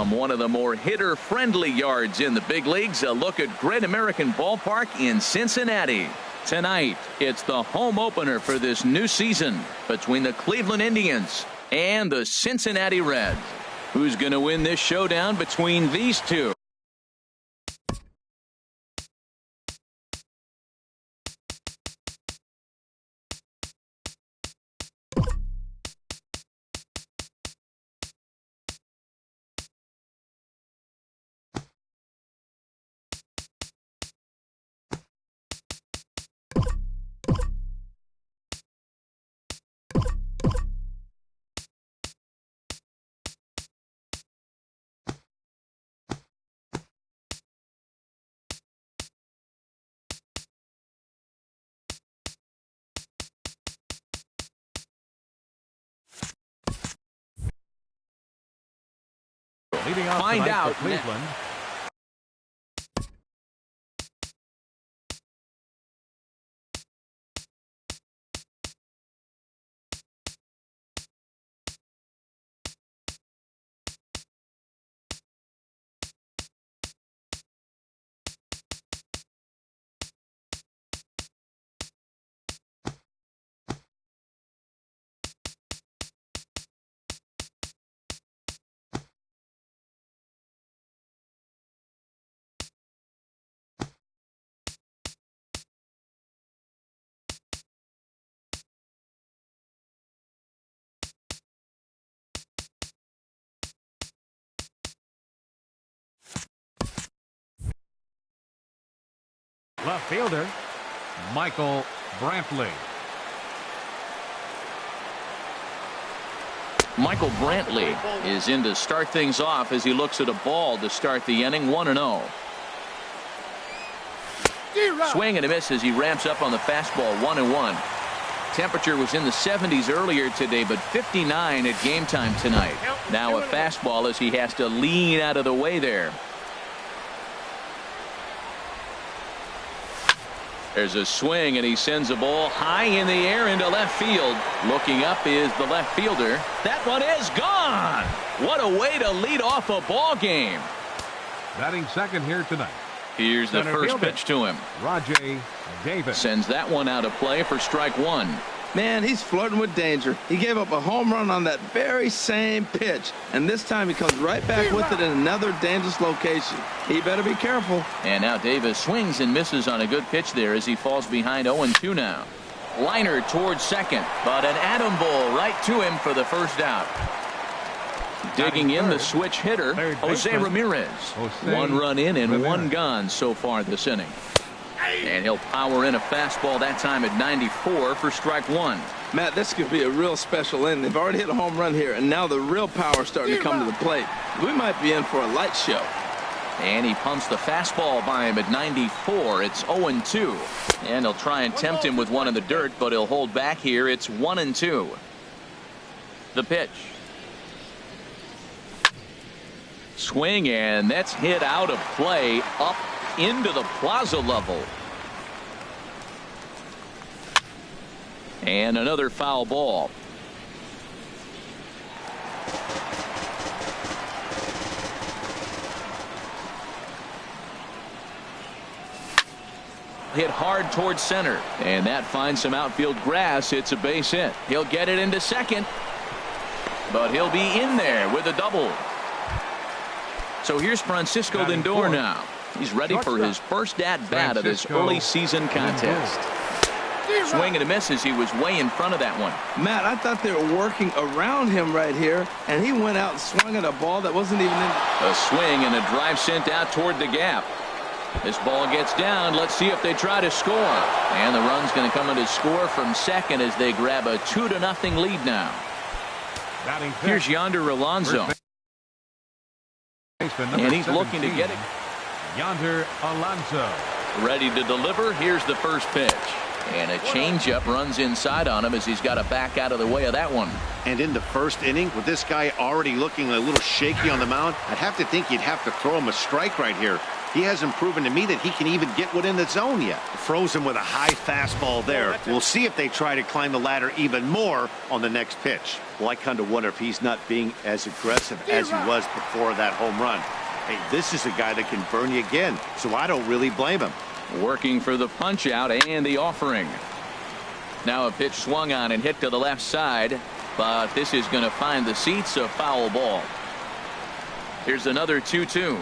From one of the more hitter-friendly yards in the big leagues, a look at Great American Ballpark in Cincinnati. Tonight, it's the home opener for this new season between the Cleveland Indians and the Cincinnati Reds. Who's going to win this showdown between these two? Find out. Cleveland. Left fielder, Michael Brantley. Michael Brantley is in to start things off as he looks at a ball to start the inning. 1-0. Swing and a miss as he ramps up on the fastball. 1-1. Temperature was in the 70s earlier today, but 59 at game time tonight. Now a fastball as he has to lean out of the way there. There's a swing, and he sends a ball high in the air into left field. Looking up is the left fielder. That one is gone. What a way to lead off a ball game. Batting second here tonight. Here's the first pitch to him. Rajay Davis sends that one out of play for strike one. Man, he's flirting with danger. He gave up a home run on that very same pitch, and this time he comes right back with it in another dangerous location. He better be careful. And now Davis swings and misses on a good pitch there as he falls behind 0-2 now. Liner towards second, but an atom ball right to him for the first out. Digging in the switch hitter, Jose Ramirez. One run in and one gone so far this inning. And he'll power in a fastball that time at 94 for strike one. Matt, this could be a real special inning. They've already hit a home run here, and now the real power is starting to come to the plate. We might be in for a light show. And he pumps the fastball by him at 94. It's 0-2. And he'll try and tempt him with one in the dirt, but he'll hold back here. It's 1-2. The pitch. Swing, and that's hit out of play up into the plaza level. And another foul ball. Hit hard towards center, and that finds some outfield grass. It's a base hit. He'll get it into second, but he'll be in there with a double. So here's Francisco Lindor now. He's ready for his first at-bat of this early season contest. Swing and a miss as he was way in front of that one. Matt, I thought they were working around him right here, and he went out and swung at a ball that wasn't even in. A swing and a drive sent out toward the gap. This ball gets down. Let's see if they try to score. And the run's going to come in to score from second as they grab a 2-0 lead now. Here's Yonder Alonso. And he's looking to get it. Yonder Alonso. Ready to deliver. Here's the first pitch. And a changeup runs inside on him as he's got to back out of the way of that one. And in the first inning, with this guy already looking a little shaky on the mound, I'd have to think you'd have to throw him a strike right here. He hasn't proven to me that he can even get within the zone yet. Frozen with a high fastball there. We'll see if they try to climb the ladder even more on the next pitch. Well, I kind of wonder if he's not being as aggressive as he was before that home run. Hey, this is a guy that can burn you again, so I don't really blame him. Working for the punch out and the offering. Now a pitch swung on and hit to the left side, but this is going to find the seats, a foul ball. Here's another 2-2.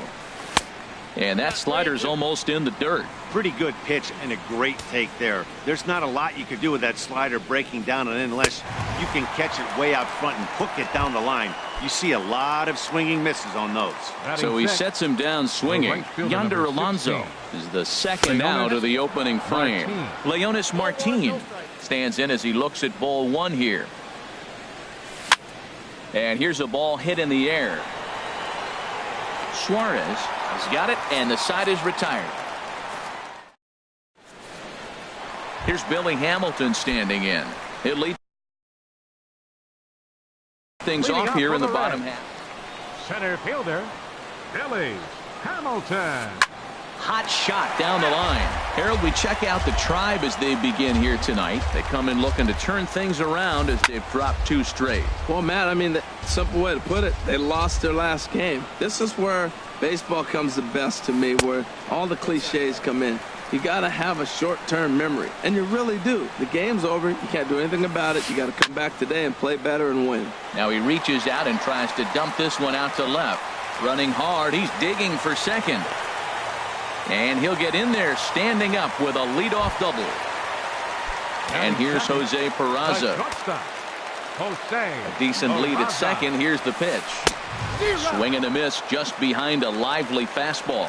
And that slider's almost in the dirt. Pretty good pitch and a great take there. There's not a lot you could do with that slider breaking down and in unless you can catch it way out front and hook it down the line. You see a lot of swinging misses on those. So he sets him down swinging. Yonder Alonso is the second out of the opening frame. Leonis Martin stands in as he looks at ball one here. And here's a ball hit in the air. Suarez has got it, and the side is retired. Here's Billy Hamilton standing in. He'll lead things off here in the bottom half. Center fielder, Billy Hamilton. Hot shot down the line. Harold, we check out the Tribe as they begin here tonight. They come in looking to turn things around as they've dropped 2 straight. Well, Matt, I mean, the simple way to put it, they lost their last game. This is where baseball comes the best to me, where all the cliches come in. You got to have a short-term memory, and you really do. The game's over. You can't do anything about it. You got to come back today and play better and win. Now he reaches out and tries to dump this one out to left. Running hard. He's digging for second. And he'll get in there standing up with a leadoff double. And here's Jose Peraza. A decent lead at second. Here's the pitch. Swing and a miss just behind a lively fastball.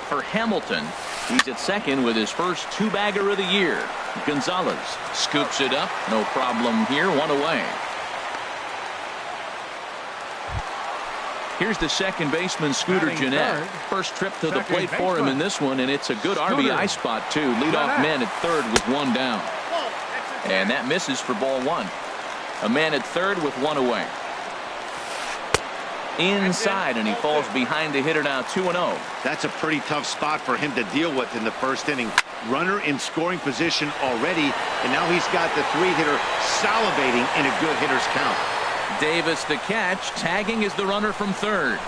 For Hamilton, he's at second with his first 2-bagger of the year. Gonzalez scoops it up. No problem here. 1 away. Here's the second baseman, Scooter Gennett. First trip to the plate for him in this one, and it's a good RBI spot, too. Leadoff man at third with 1 down. And that misses for ball 1. A man at third with 1 away. Inside, and he falls behind the hitter now 2-0. That's a pretty tough spot for him to deal with in the first inning. Runner in scoring position already, and now he's got the 3-hitter salivating in a good hitter's count. Davis the catch. Tagging is the runner from third.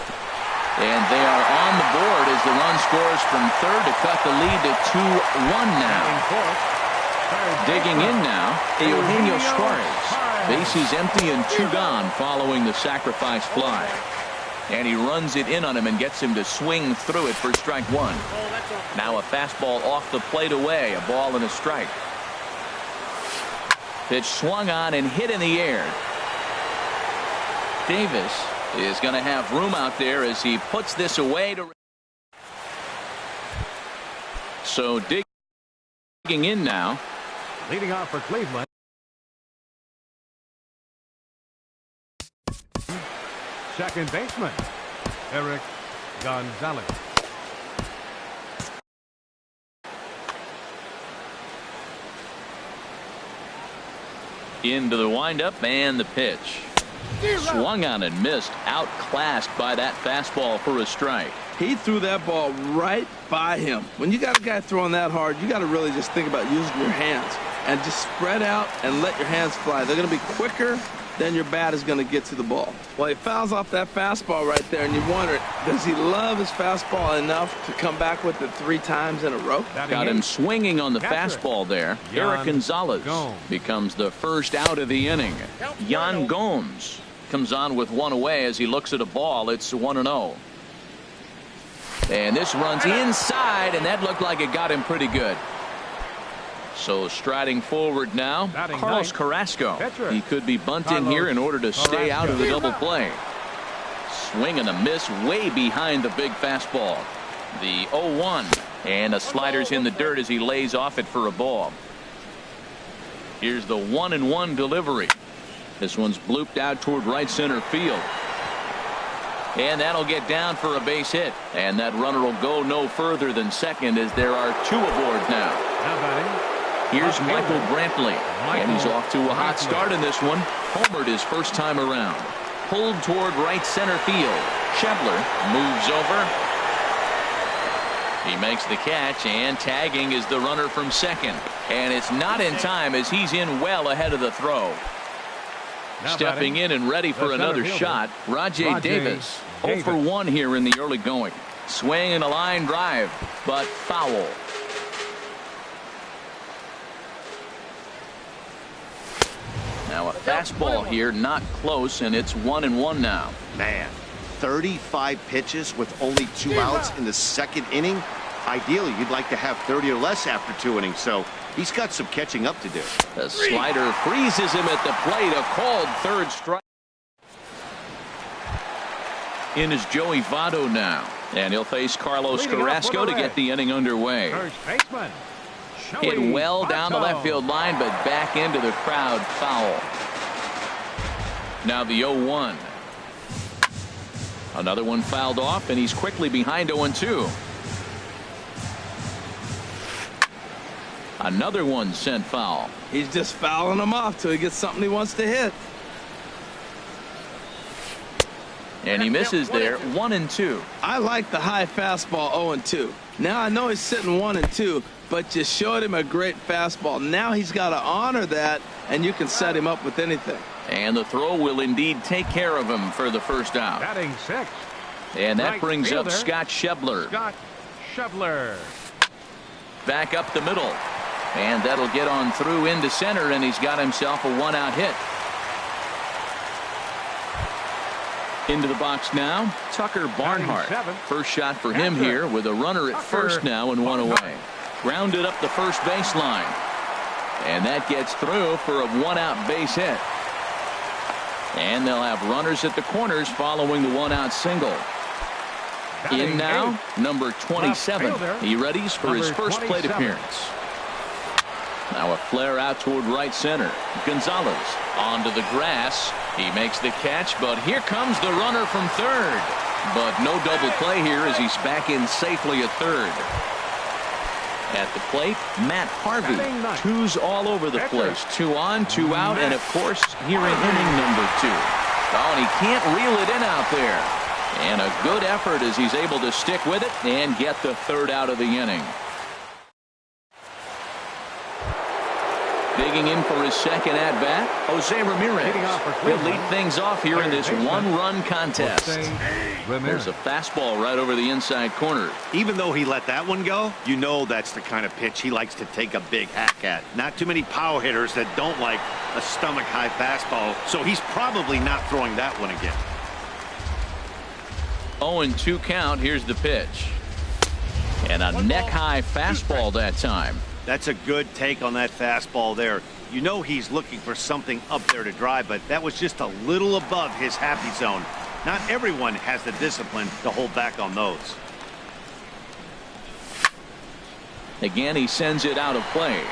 And they are on the board as the run scores from third to cut the lead to 2-1 now. Digging in now, Eugenio Suarez. Bases empty and 2 gone following the sacrifice fly. And he runs it in on him and gets him to swing through it for strike 1. Now a fastball off the plate away. A ball and a strike. Pitch swung on and hit in the air. Davis is going to have room out there as he puts this away. So digging in now. Leading off for Cleveland. Second baseman, Eric Gonzalez. Into the windup and the pitch. Swung on and missed. Outclassed by that fastball for a strike. He threw that ball right by him. When you got a guy throwing that hard, you got to really just think about using your hands and just spread out and let your hands fly. They're going to be quicker than your bat is going to get to the ball. Well, he fouls off that fastball right there, and you wonder, does he love his fastball enough to come back with it 3 times in a row? Got him swinging on the fastball there. Eric Gonzalez becomes the first out of the inning. Yan Gomes comes on with 1 away as he looks at a ball. It's 1-0. And this runs inside, and that looked like it got him pretty good. So striding forward now, Carlos Carrasco. He could be bunting here in order to stay out of the double play. Swing and a miss way behind the big fastball. The 0-1, and a slider's in the dirt as he lays off it for a ball. Here's the 1-1 delivery. This one's blooped out toward right center field. And that'll get down for a base hit. And that runner will go no further than second as there are 2 aboard now. Here's Michael Brantley. And he's off to a hot start in this one. Homered his first time around. Pulled toward right center field. Schebler moves over. He makes the catch, and tagging is the runner from second. And it's not in time as he's in well ahead of the throw. Stepping in and ready for another shot, Rajay Davis. 0 for 1 here in the early going. Swing and a line drive, but foul. Now a fastball here, not close, and it's 1-1 now. Man, 35 pitches with only 2 outs in the second inning. Ideally, you'd like to have 30 or less after 2 innings, so he's got some catching up to do. The slider freezes him at the plate. A called third strike. In is Joey Votto now, and he'll face Carlos Carrasco to get the inning underway. First baseman. Hit well down the left field line, but back into the crowd, foul. Now the 0-1. Another one fouled off, and he's quickly behind 0-2. Another one sent foul. He's just fouling them off till he gets something he wants to hit. And he misses there, 1-2. I like the high fastball 0-2. Now I know he's sitting 1-2, but you showed him a great fastball. Now he's got to honor that, and you can set him up with anything. And the throw will indeed take care of him for the first out. Batting sixth. And that Right brings fielder, up Scott Schebler. Scott Schebler. Back up the middle. And that'll get on through into center, and he's got himself a 1-out hit. Into the box now, Tucker Barnhart. First shot for him here with a runner at first now and 1 away. Grounded up the first baseline. And that gets through for a 1-out base hit. And they'll have runners at the corners following the 1-out single. In now, number 27. He readies for his first plate appearance. Now a flare out toward right center. Gonzalez onto the grass. He makes the catch, but here comes the runner from third. But no double play here as he's back in safely at third. At the plate, Matt Harvey. 2s all over the place. 2 on, 2 out, and of course, here in inning number 2. Oh, and he can't reel it in out there. And a good effort as he's able to stick with it and get the 3rd out of the inning. Digging in for his second at-bat, Jose Ramirez. He'll lead things off here in this 1-run contest. There's a fastball right over the inside corner. Even though he let that one go, you know that's the kind of pitch he likes to take a big hack at. Not too many power hitters that don't like a stomach-high fastball, so he's probably not throwing that one again. 0-2 count. Here's the pitch. And a neck-high fastball that time. That's a good take on that fastball there. You know he's looking for something up there to drive, but that was just a little above his happy zone. Not everyone has the discipline to hold back on those. Again, he sends it out of play.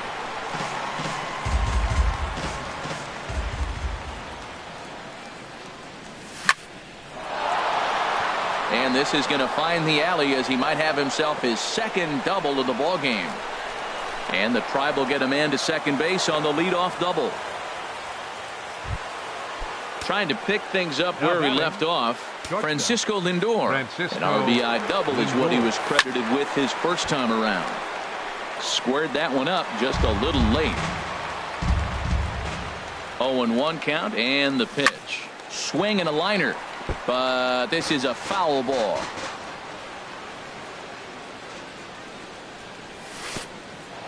And this is going to find the alley as he might have himself his second double of the ball game. And the Tribe will get a man to second base on the leadoff double. Trying to pick things up where he left off, Francisco Lindor. An RBI double is what he was credited with his first time around. Squared that one up just a little late. 0-1 count and the pitch. Swing and a liner. But this is a foul ball.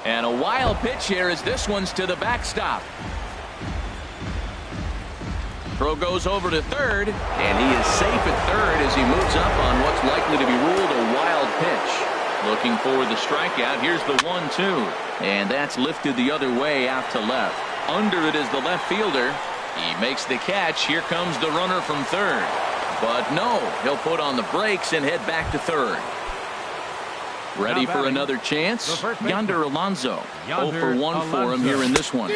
And a wild pitch here as this one's to the backstop. Throw goes over to third, and he is safe at third as he moves up on what's likely to be ruled a wild pitch. Looking for the strikeout. Here's the 1-2. And that's lifted the other way out to left. Under it is the left fielder. He makes the catch. Here comes the runner from third. But no, he'll put on the brakes and head back to third. Ready for another chance? Yonder Alonso. 0 for 1 for him here in this one.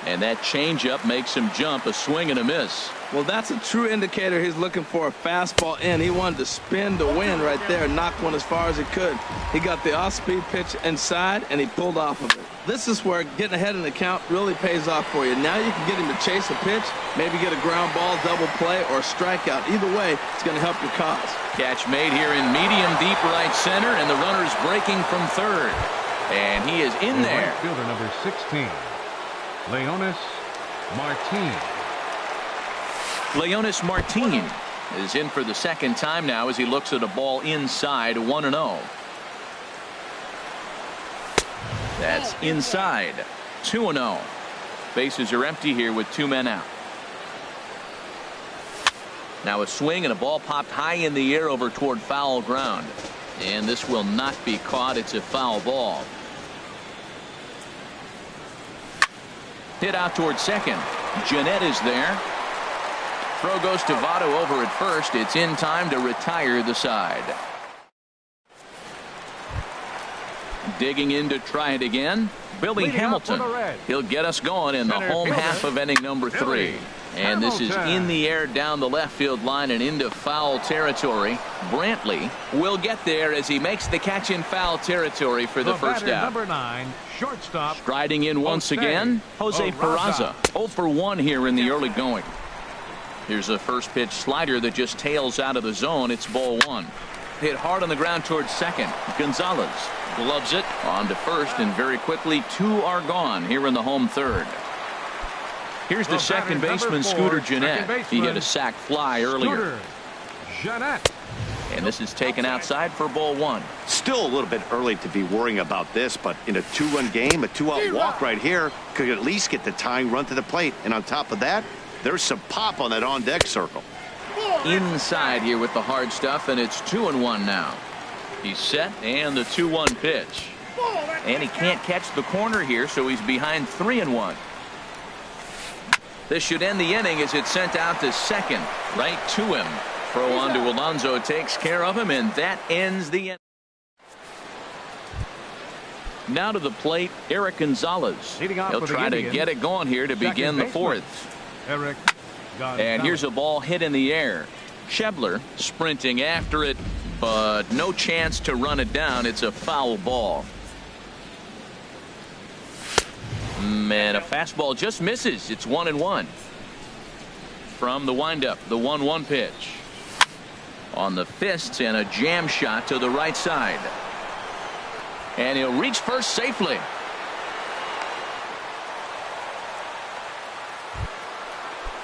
And that changeup makes him jump. A swing and a miss. Well, that's a true indicator he's looking for a fastball in. He wanted to spin to win right there, knock one as far as he could. He got the off-speed pitch inside, and he pulled off of it. This is where getting ahead in the count really pays off for you. Now you can get him to chase a pitch, maybe get a ground ball, double play, or a strikeout. Either way, it's going to help your cause. Catch made here in medium deep right center, and the runner's breaking from third. And he is in there. Right fielder number 16, Leonis Martin. Leonis Martin is in for the second time now as he looks at a ball inside 1-0. That's inside 2-0. Bases are empty here with 2 men out. Now a swing and a ball popped high in the air over toward foul ground. And this will not be caught. It's a foul ball. Hit out toward second. Jeanette is there. Throw goes to Votto over at first. It's in time to retire the side. Digging in to try it again. Billy Hamilton. He'll get us going in the home half of inning number 3. And this is in the air down the left field line and into foul territory. Brantley will get there as he makes the catch in foul territory for the first out. Number 9, shortstop. Striding in once again, Jose Peraza. 0 for 1 here in the early going. Here's a first pitch slider that just tails out of the zone. It's ball 1. Hit hard on the ground towards second. Gonzalez gloves it on to first, and very quickly 2 are gone here in the home third. Here's the second baseman, Scooter Jeanette. He hit a sac fly earlier. Jeanette. And this is taken outside for ball 1. Still a little bit early to be worrying about this, but in a 2-run game, a 2-out walk right here could at least get the tying run to the plate. And on top of that, there's some pop on that on-deck circle. Inside here with the hard stuff, and it's 2-1 now. He's set, and the 2-1 pitch. And he can't catch the corner here, so he's behind 3-1. This should end the inning as it's sent out to second, right to him. Throw on to Alonso takes care of him, and that ends the inning. Now to the plate, Eric Gonzalez. He'll try to get it going here to begin the 4th. Eric Gonzalez. And here's a ball hit in the air. Schebler sprinting after it, but no chance to run it down. It's a foul ball. And a fastball just misses. It's 1-1. From the windup, the 1-1 pitch. On the fists and a jam shot to the right side. And he'll reach first safely.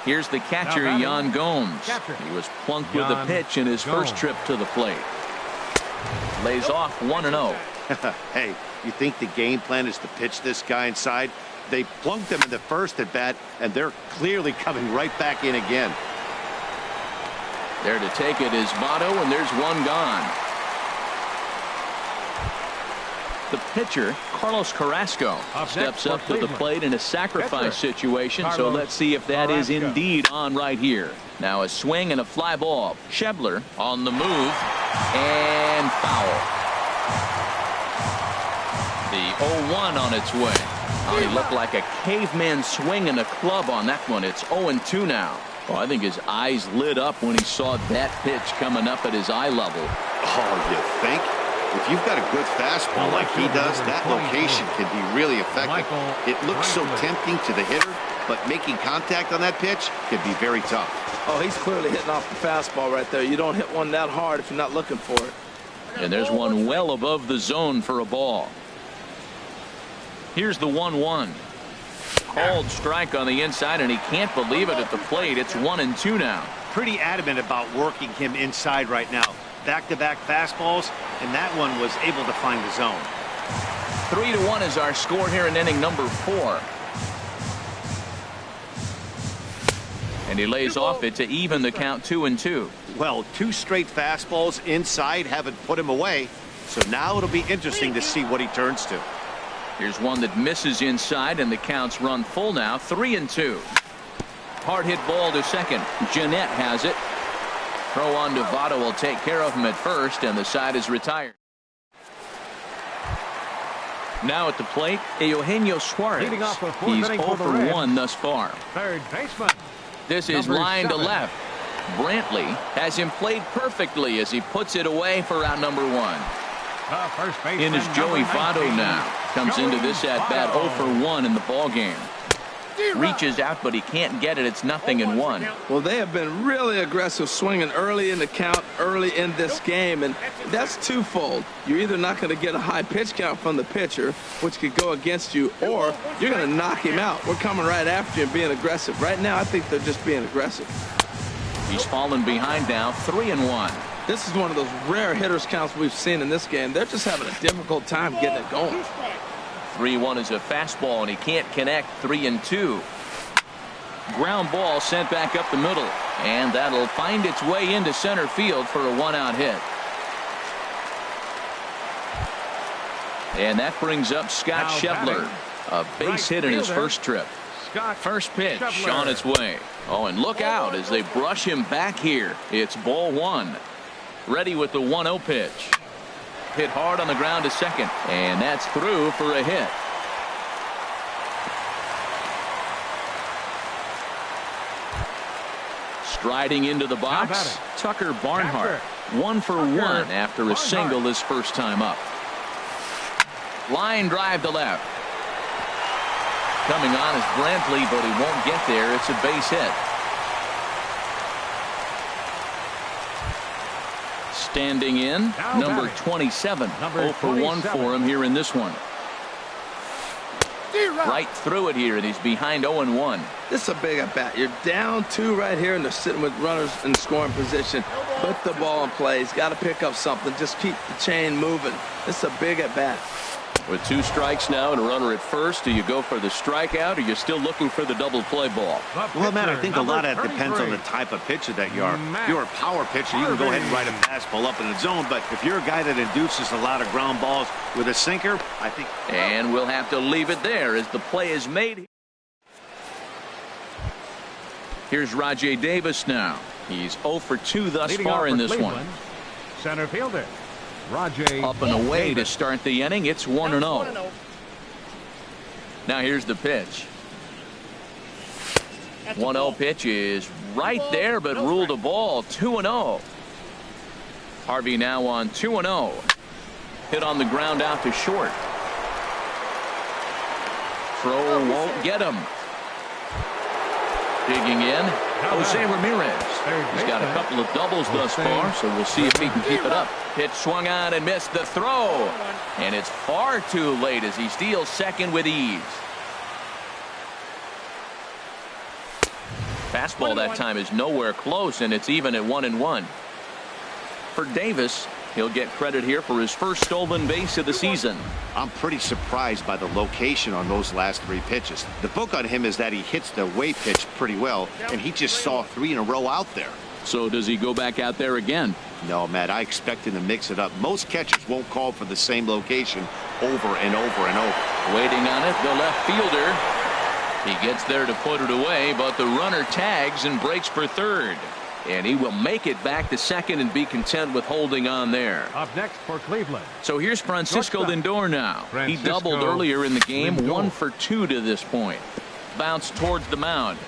Here's the catcher, Yan Gomes. He was plunked with a pitch in his first trip to the plate. Lays off 1-0. Hey, you think the game plan is to pitch this guy inside? They plunked him in the first at bat, and they're clearly coming right back in again. There to take it is Votto, and there's 1 gone. The pitcher, Carlos Carrasco, steps up to the plate in a sacrifice situation, so let's see if that is indeed on right here. Now a swing and a fly ball. Schebler on the move, and foul. The 0-1 on its way. Oh, he looked like a caveman swinging a club on that one. It's 0-2 now. Oh, I think his eyes lit up when he saw that pitch coming up at his eye level. Oh, you think? If you've got a good fastball like he does, that location can be really effective. It looks so tempting to the hitter, but making contact on that pitch can be very tough. Oh, he's clearly hitting off the fastball right there. You don't hit one that hard if you're not looking for it. And there's one well above the zone for a ball. Here's the 1-1. Called strike on the inside, and he can't believe it at the plate. It's 1-2 now. Pretty adamant about working him inside right now. Back-to-back fastballs, and that one was able to find the zone. 3-1 is our score here in inning number 4. And he lays off it to even the count 2-2. Well, 2 straight fastballs inside haven't put him away, so now it'll be interesting to see what he turns to. Here's one that misses inside, and the counts run full now. 3-2. Hard hit ball to second. Jeanette has it. Throw on to Votto will take care of him at first, and the side is retired. Now at the plate, Eugenio Suarez. Leading off the fourth He's inning 0 for the for Reds. 1 thus far. Third baseman. This is Number line to 7. left. Brantley has him played perfectly as he puts it away for out number 1. The first baseman, In is Joey number Votto 19, now. Comes into this at bat 0 for 1 in the ball game. Reaches out, but he can't get it. It's 0-1. Well, they have been really aggressive swinging early in the count, early in this game, and that's twofold. You're either not going to get a high pitch count from the pitcher, which could go against you, or you're going to knock him out. We're coming right after you and being aggressive. Right now, I think they're just being aggressive. He's fallen behind now, 3-1. This is one of those rare hitters counts we've seen in this game. They're just having a difficult time getting it going. 3-1 is a fastball, and he can't connect. 3-2. Ground ball sent back up the middle, and that'll find its way into center field for a 1-out hit. And that brings up Scott Now Schebler, a base hit in his first trip. Scott First pitch Schebler. on its way. Oh, and look out as they brush him back here. It's ball 1. Ready with the 1-0 pitch. Hit hard on the ground to second, and that's through for a hit. Striding into the box, Tucker Barnhart. 1 for 1 after a single his first time up. Line drive to left. Coming on is Brantley, but he won't get there. It's a base hit. Standing in, number 27. 0 for 1 for him here in this one. Right through it here, and he's behind 0-1. This is a big at bat. You're down 2 right here, and they're sitting with runners in scoring position. Put the ball in play. He's got to pick up something. Just keep the chain moving. This is a big at bat. With 2 strikes now and a runner at first, do you go for the strikeout, or you're still looking for the double play ball? Well, Matt, I think a lot of that Number depends on the 33. type of pitcher that you are. If you're a power pitcher, you can go ahead and ride a fastball up in the zone. But if you're a guy that induces a lot of ground balls with a sinker, I think. And we'll have to leave it there as the play is made. Here's Rajay Davis now. He's 0 for 2 thus Leading far off in for this Cleveland, one. Center fielder Rajay Up and away to Davis. start the inning. It's 1-0. Now here's the pitch. 1-0 pitch is right there, but ruled a ball. 2-0. Harvey now on 2-0. Hit on the ground out to short. Throw won't get him. Digging in, Jose Ramirez. He's got a couple of doubles thus far, so we'll see if he can keep it up. Pitch swung on and missed the throw. And it's far too late as he steals second with ease. Fastball that time is nowhere close, and it's even at 1-1. For Davis, he'll get credit here for his first stolen base of the season. I'm pretty surprised by the location on those last 3 pitches. The book on him is that he hits the away pitch pretty well, and he just saw 3 in a row out there. So does he go back out there again? No, Matt, I expect him to mix it up. Most catchers won't call for the same location over and over and over. Waiting on it, the left fielder. He gets there to put it away, but the runner tags and breaks for third. And he will make it back to second and be content with holding on there. Up next for Cleveland. So here's Francisco Lindor now. He doubled earlier in the game, Lindor. 1 for 2 to this point. Bounce towards the mound.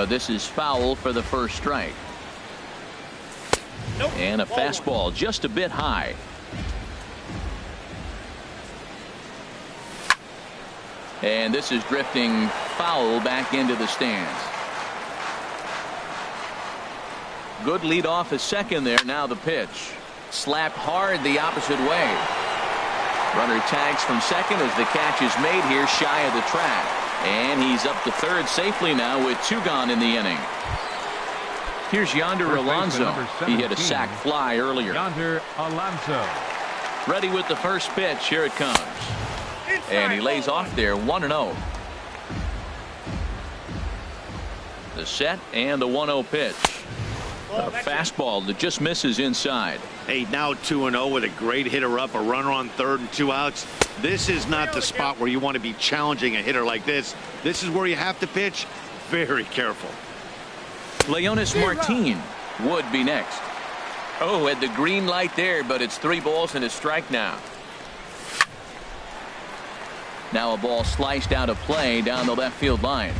This is foul for the first strike. And a fastball just a bit high. And this is drifting foul back into the stands. Good lead off at second there. Now the pitch. Slapped hard the opposite way. Runner tags from second as the catch is made here shy of the track. And he's up to third safely now with 2 gone in the inning. Here's Yonder First baseman, Alonso. number He hit a 17. sac fly earlier. Yonder Alonso. Ready with the first pitch. Here it comes. And he lays off there, 1-0. The set and the 1-0 pitch. A fastball that just misses inside. Hey, now 2-0 with a great hitter up, a runner on third and 2 outs. This is not the spot where you want to be challenging a hitter like this. This is where you have to pitch very careful. Leonis Martin would be next. Oh, had the green light there, but it's 3 balls and a strike now. Now a ball sliced out of play down the left field line.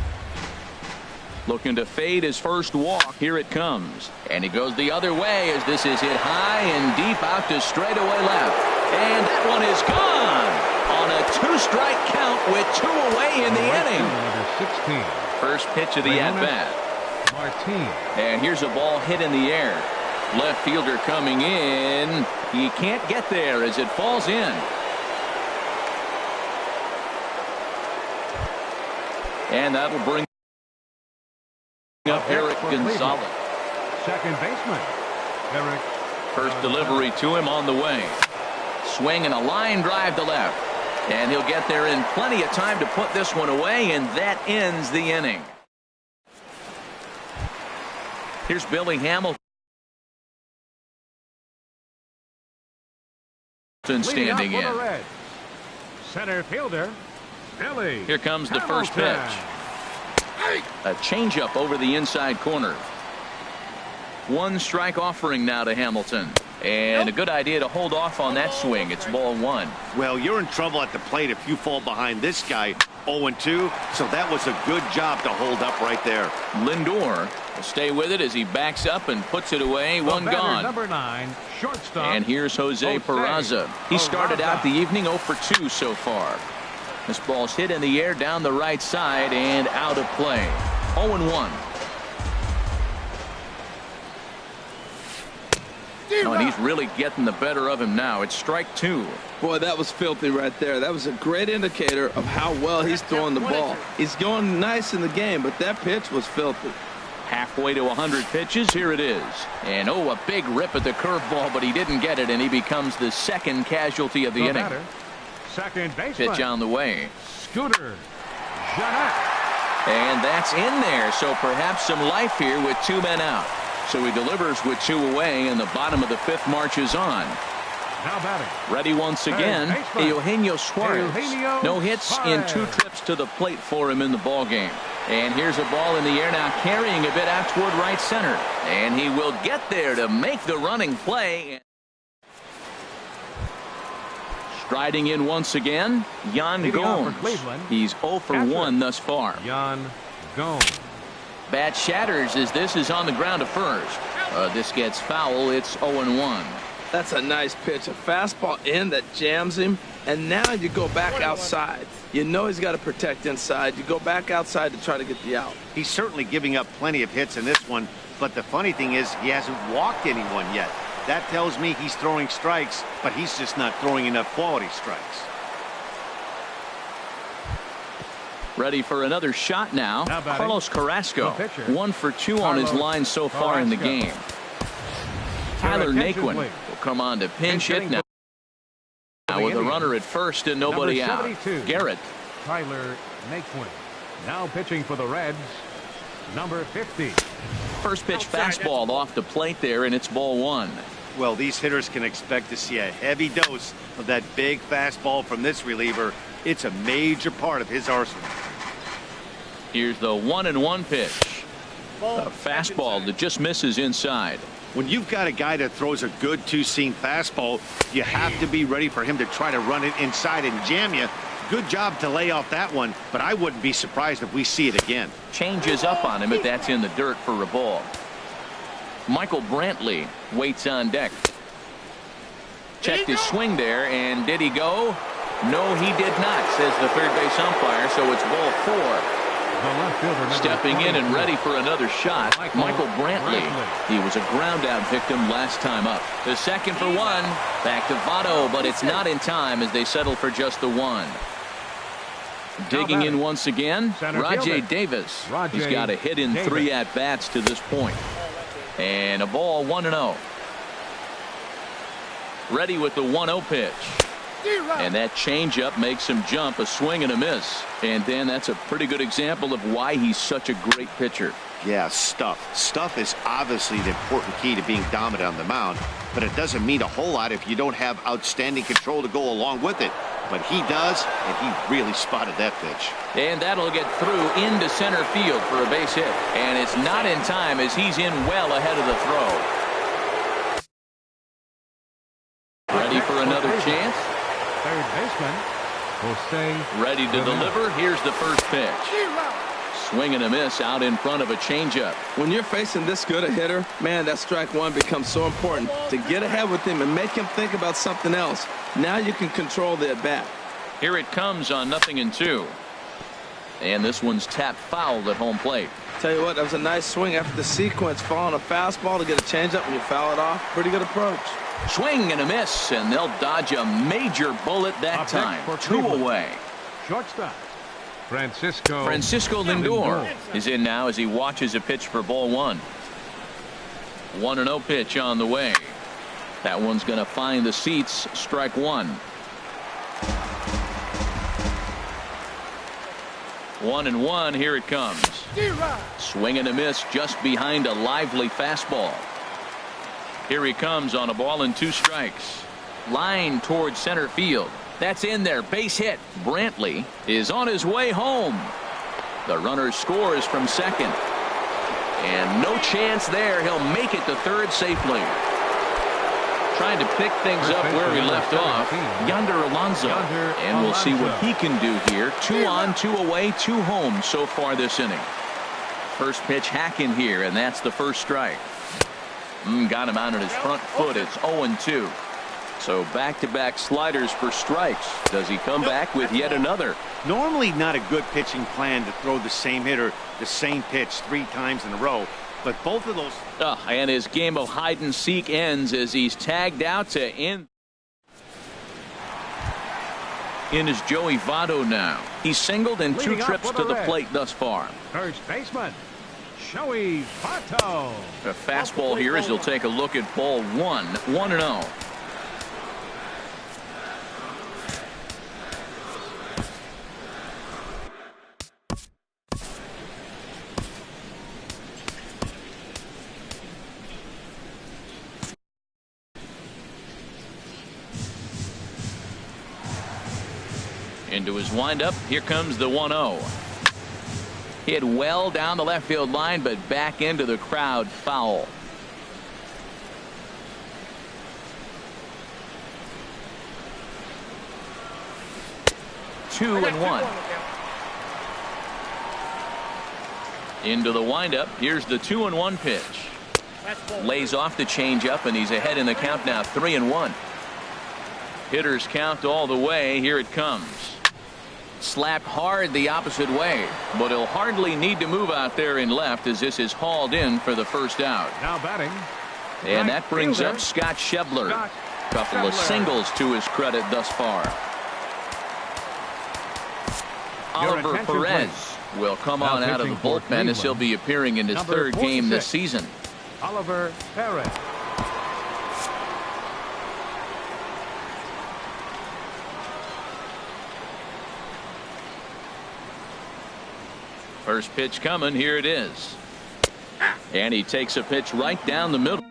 Looking to fade his first walk. Here it comes. And he goes the other way as this is hit high and deep out to straightaway left. And that one is gone on a 2-strike count with 2 away in the inning. Number 16. First pitch of the at-bat. And here's a ball hit in the air. Left fielder coming in. He can't get there as it falls in. And that'll bring up Eric Gonzalez. Second baseman, Eric. First delivery to him on the way. Swing and a line drive to left. And he'll get there in plenty of time to put this one away, and that ends the inning. Here's Billy Hamilton standing in. Center fielder, Billy. Here comes the first pitch. A changeup over the inside corner. 1 strike offering now to Hamilton. And a good idea to hold off on that swing. It's ball 1. Well, you're in trouble at the plate if you fall behind this guy 0-2. So that was a good job to hold up right there. Lindor will stay with it as he backs up and puts it away. One gone. Number 9, shortstop. And here's Jose Peraza. He started out the evening 0 for 2 so far. This ball's hit in the air down the right side and out of play. 0-1. Oh, and he's really getting the better of him now. It's strike 2. Boy, that was filthy right there. That was a great indicator of how well he's throwing the ball. He's going nice in the game, but that pitch was filthy. Halfway to 100 pitches. Here it is. And a big rip at the curveball, but he didn't get it, and he becomes the second casualty of the inning. Second baseman. Pitch on the way. Scooter Gennett. And that's in there, so perhaps some life here with 2 men out. So he delivers with 2 away, and the bottom of the 5th marches on. Now batting. Ready once again, Eugenio Suarez. No hits in 2 Suarez. trips to the plate for him in the ballgame. And here's a ball in the air now, carrying a bit out toward right center. And he will get there to make the running play. Striding in once again, Yan Gomes. He's 0 for 1 thus far. Yan Gomes. Bat shatters as this is on the ground to first. This gets foul. It's 0-1. That's a nice pitch. A fastball in that jams him. And now you go back outside. You know he's got to protect inside. You go back outside to try to get the out. He's certainly giving up plenty of hits in this one. But the funny thing is he hasn't walked anyone yet. That tells me he's throwing strikes, but he's just not throwing enough quality strikes. Ready for another shot now. Carlos Carrasco, 1 for 2 on his line so far in the game. Tyler Naquin will come on to pinch hit now. With a runner at first and nobody out. Garrett. Tyler Naquin. Now pitching for the Reds. Number 50. First pitch fastball off the plate there, and it's ball 1. Well, these hitters can expect to see a heavy dose of that big fastball from this reliever. It's a major part of his arsenal. Here's the 1-1 pitch. A fastball that just misses inside. When you've got a guy that throws a good 2-seam fastball, you have to be ready for him to try to run it inside and jam you. Good job to lay off that one, but I wouldn't be surprised if we see it again. Changes up on him if that's in the dirt for a ball. Michael Brantley waits on deck. Checked his swing there, and did he go? No, he did not, says the third base umpire, so it's ball 4. Stepping in and ready for another shot, Michael Brantley. He was a ground out victim last time up. The second for 1. Back to Votto, but it's not in time as they settle for just the 1. Digging in once again, Rajai Davis. He's got a hit in 3 at-bats to this point. And a ball 1-0. Ready with the 1-0 pitch. And that changeup makes him jump, a swing and a miss. And then that's a pretty good example of why he's such a great pitcher. Yeah, stuff. Stuff is obviously the important key to being dominant on the mound, but it doesn't mean a whole lot if you don't have outstanding control to go along with it. But he does, and he really spotted that pitch. And that'll get through into center field for a base hit. And it's not in time as he's in well ahead of the throw. Ready for another chance? Third baseman, will stay. Ready to deliver. Here's the first pitch. Swing and a miss out in front of a changeup. When you're facing this good a hitter, man, that strike one becomes so important to get ahead with him and make him think about something else. Now you can control the at-bat. Here it comes on 0-2. And this one's tapped foul at home plate. Tell you what, that was a nice swing after the sequence, following a fastball to get a changeup and you foul it off. Pretty good approach. Swing and a miss, and they'll dodge a major bullet that time. 2 away. Shortstop. Francisco Lindor is in now as he watches a pitch for ball 1. 1-0 pitch on the way. That one's going to find the seats. Strike 1. 1-1. Here it comes. Swing and a miss just behind a lively fastball. Here he comes on a ball and 2 strikes. Line towards center field. That's in there. Base hit. Brantley is on his way home. The runner scores from second. And no chance there. He'll make it to third safely. Trying to pick things up where he left off. Yonder Alonso. And we'll see what he can do here. 2 on, 2 away, 2 home so far this inning. First pitch hacking here, and that's the first strike. Got him out on his front foot. It's 0-2. So back-to-back sliders for strikes. Does he come back with yet another? Normally not a good pitching plan to throw the same hitter the same pitch 3 times in a row. But both of those. And his game of hide and seek ends as he's tagged out to end. In is Joey Votto now. He's singled in 2 trips to the plate thus far. First baseman, Joey Votto. A fastball here as he'll take a look at ball 1. 1-0. Into his windup. Here comes the 1-0. Hit well down the left field line, but back into the crowd. Foul. Two and 1. Into the windup. Here's the 2-1 pitch. Lays off the changeup, and he's ahead in the count now. 3-1. Hitters count all the way. Here it comes. Slapped hard the opposite way, but he'll hardly need to move out there in left as this is hauled in for the first out. Now batting. And that brings up Scott Schebler. Couple of singles to his credit thus far. Oliver Perez will come on out of the bullpen as he'll be appearing in his 3rd game this season. Oliver Perez. First pitch coming. Here it is. And he takes a pitch right down the middle.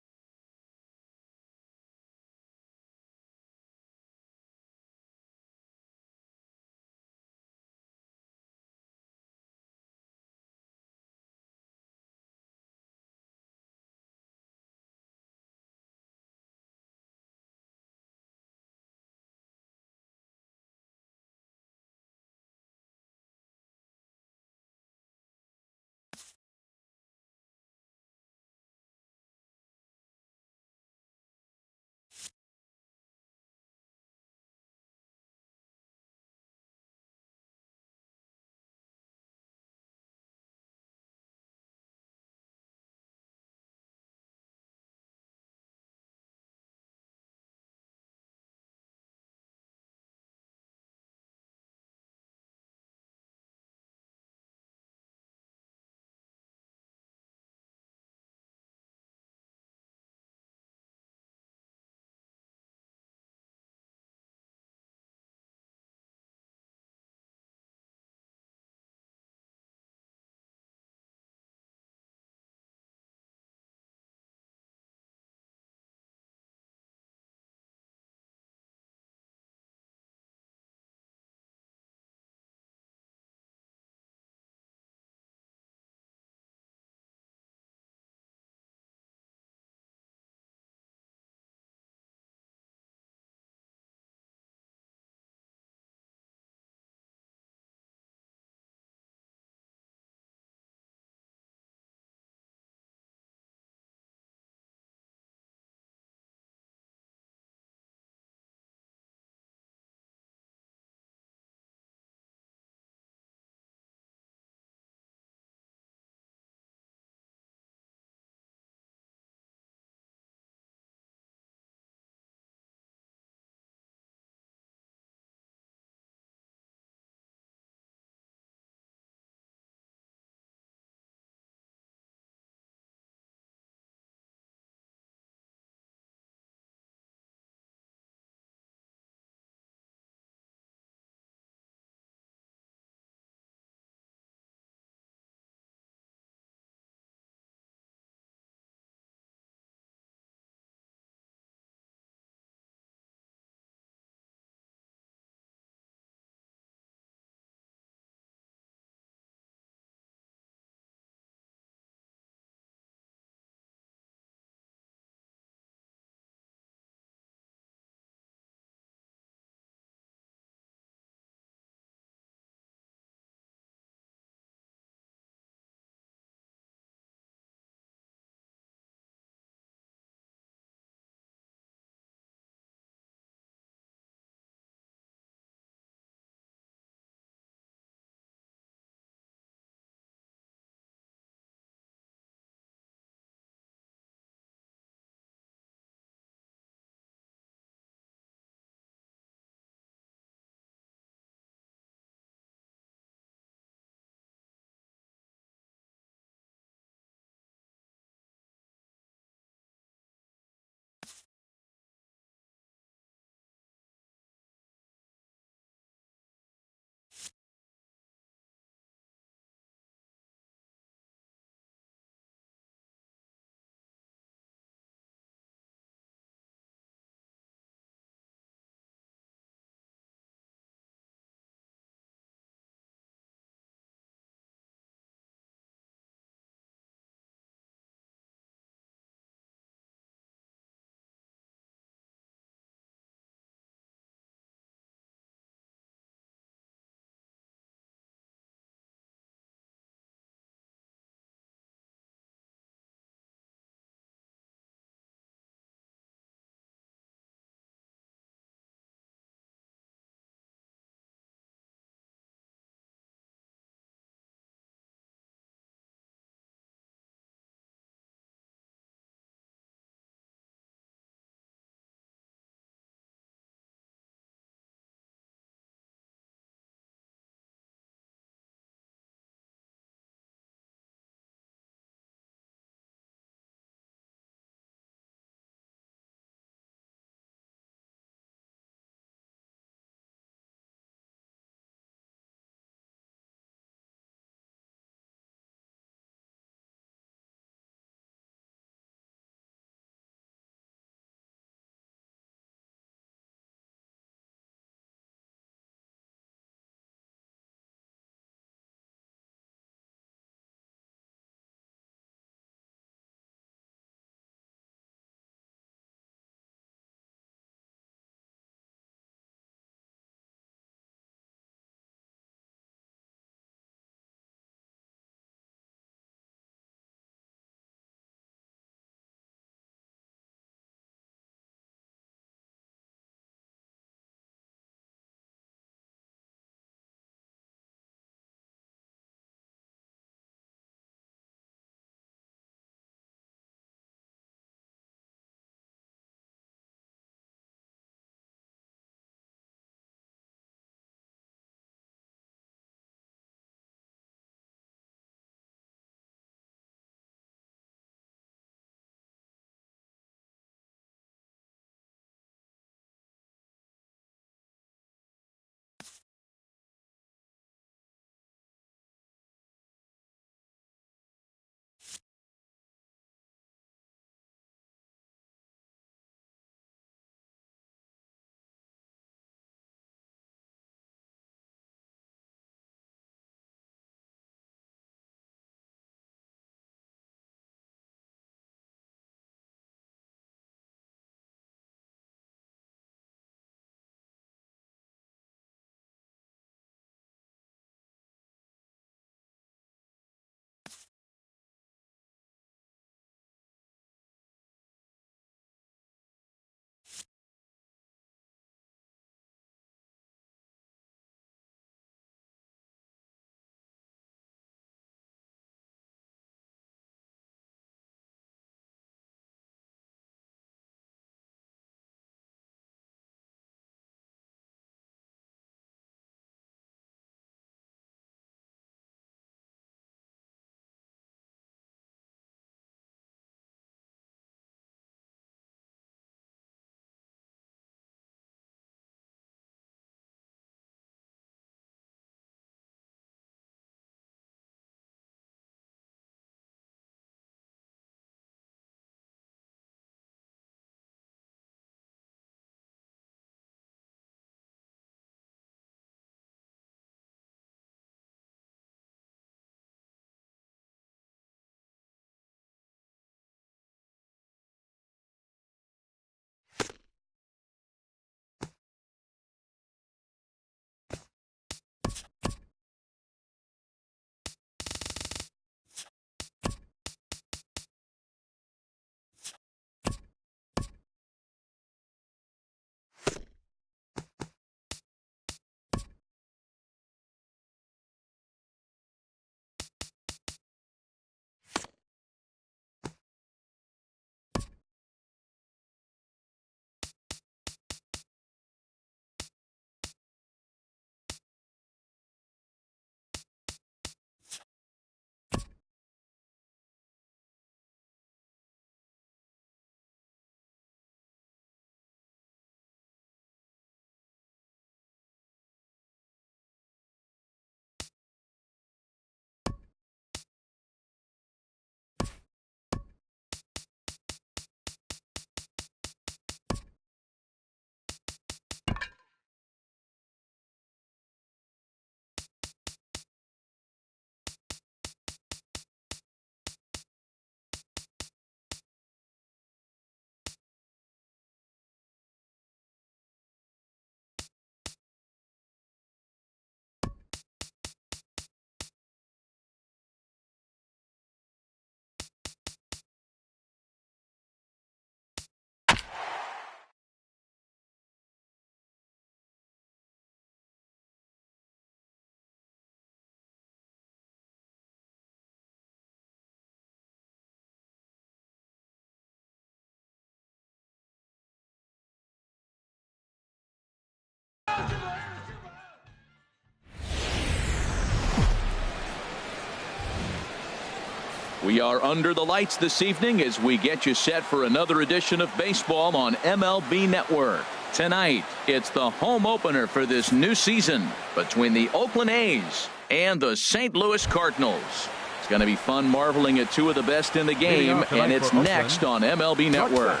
We are under the lights this evening as we get you set for another edition of baseball on MLB Network. Tonight, it's the home opener for this new season between the Oakland A's and the St. Louis Cardinals. It's going to be fun marveling at two of the best in the game, and it's next on MLB Network.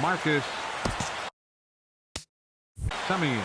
Marcus Semien.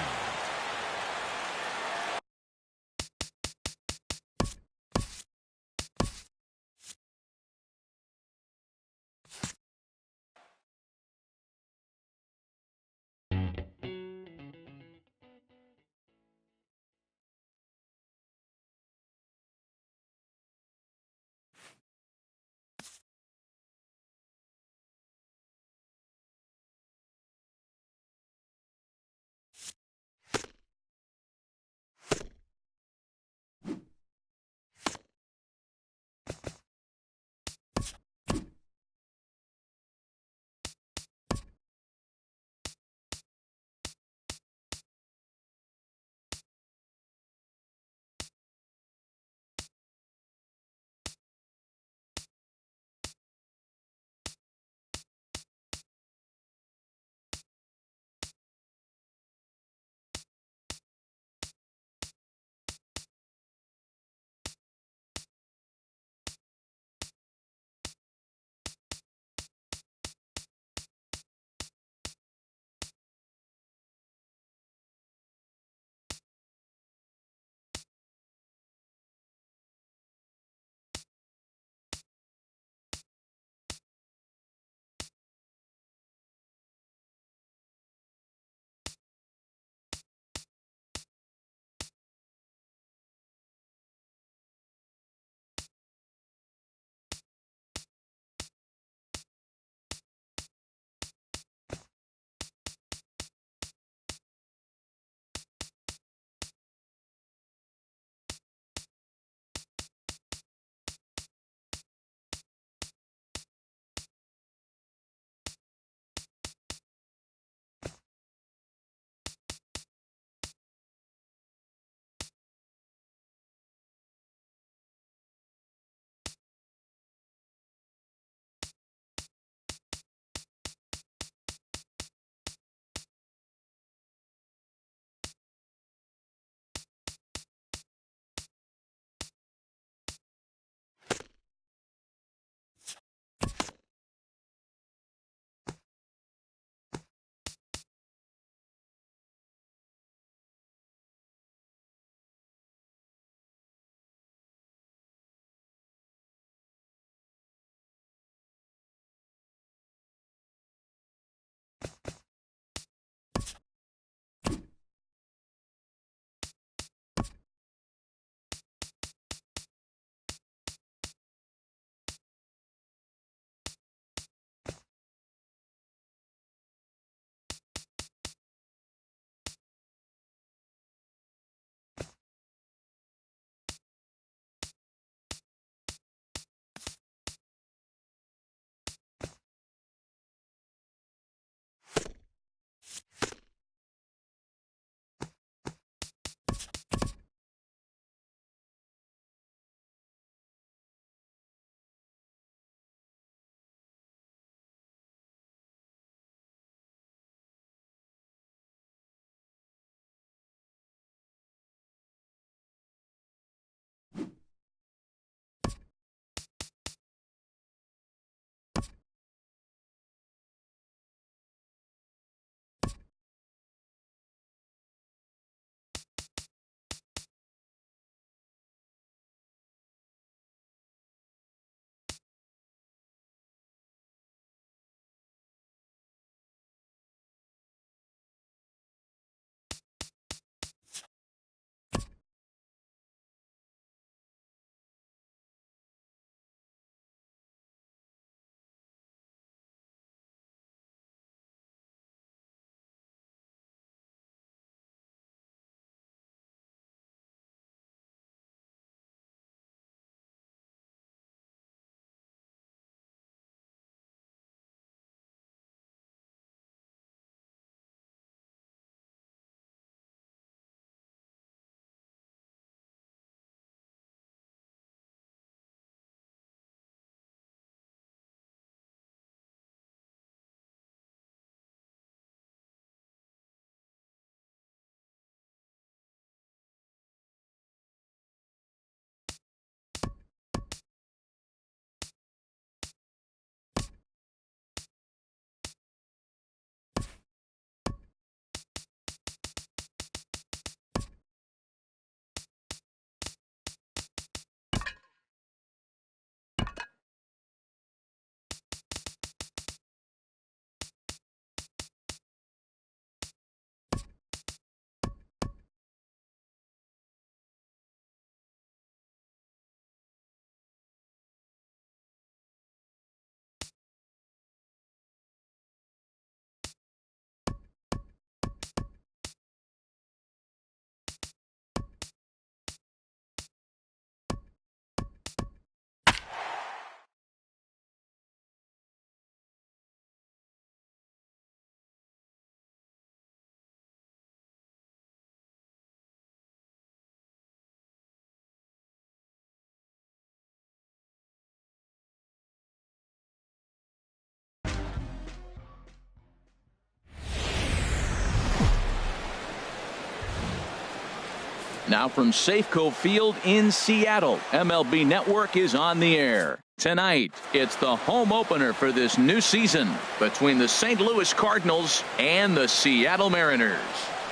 Now from Safeco Field in Seattle, MLB Network is on the air. Tonight, it's the home opener for this new season between the St. Louis Cardinals and the Seattle Mariners.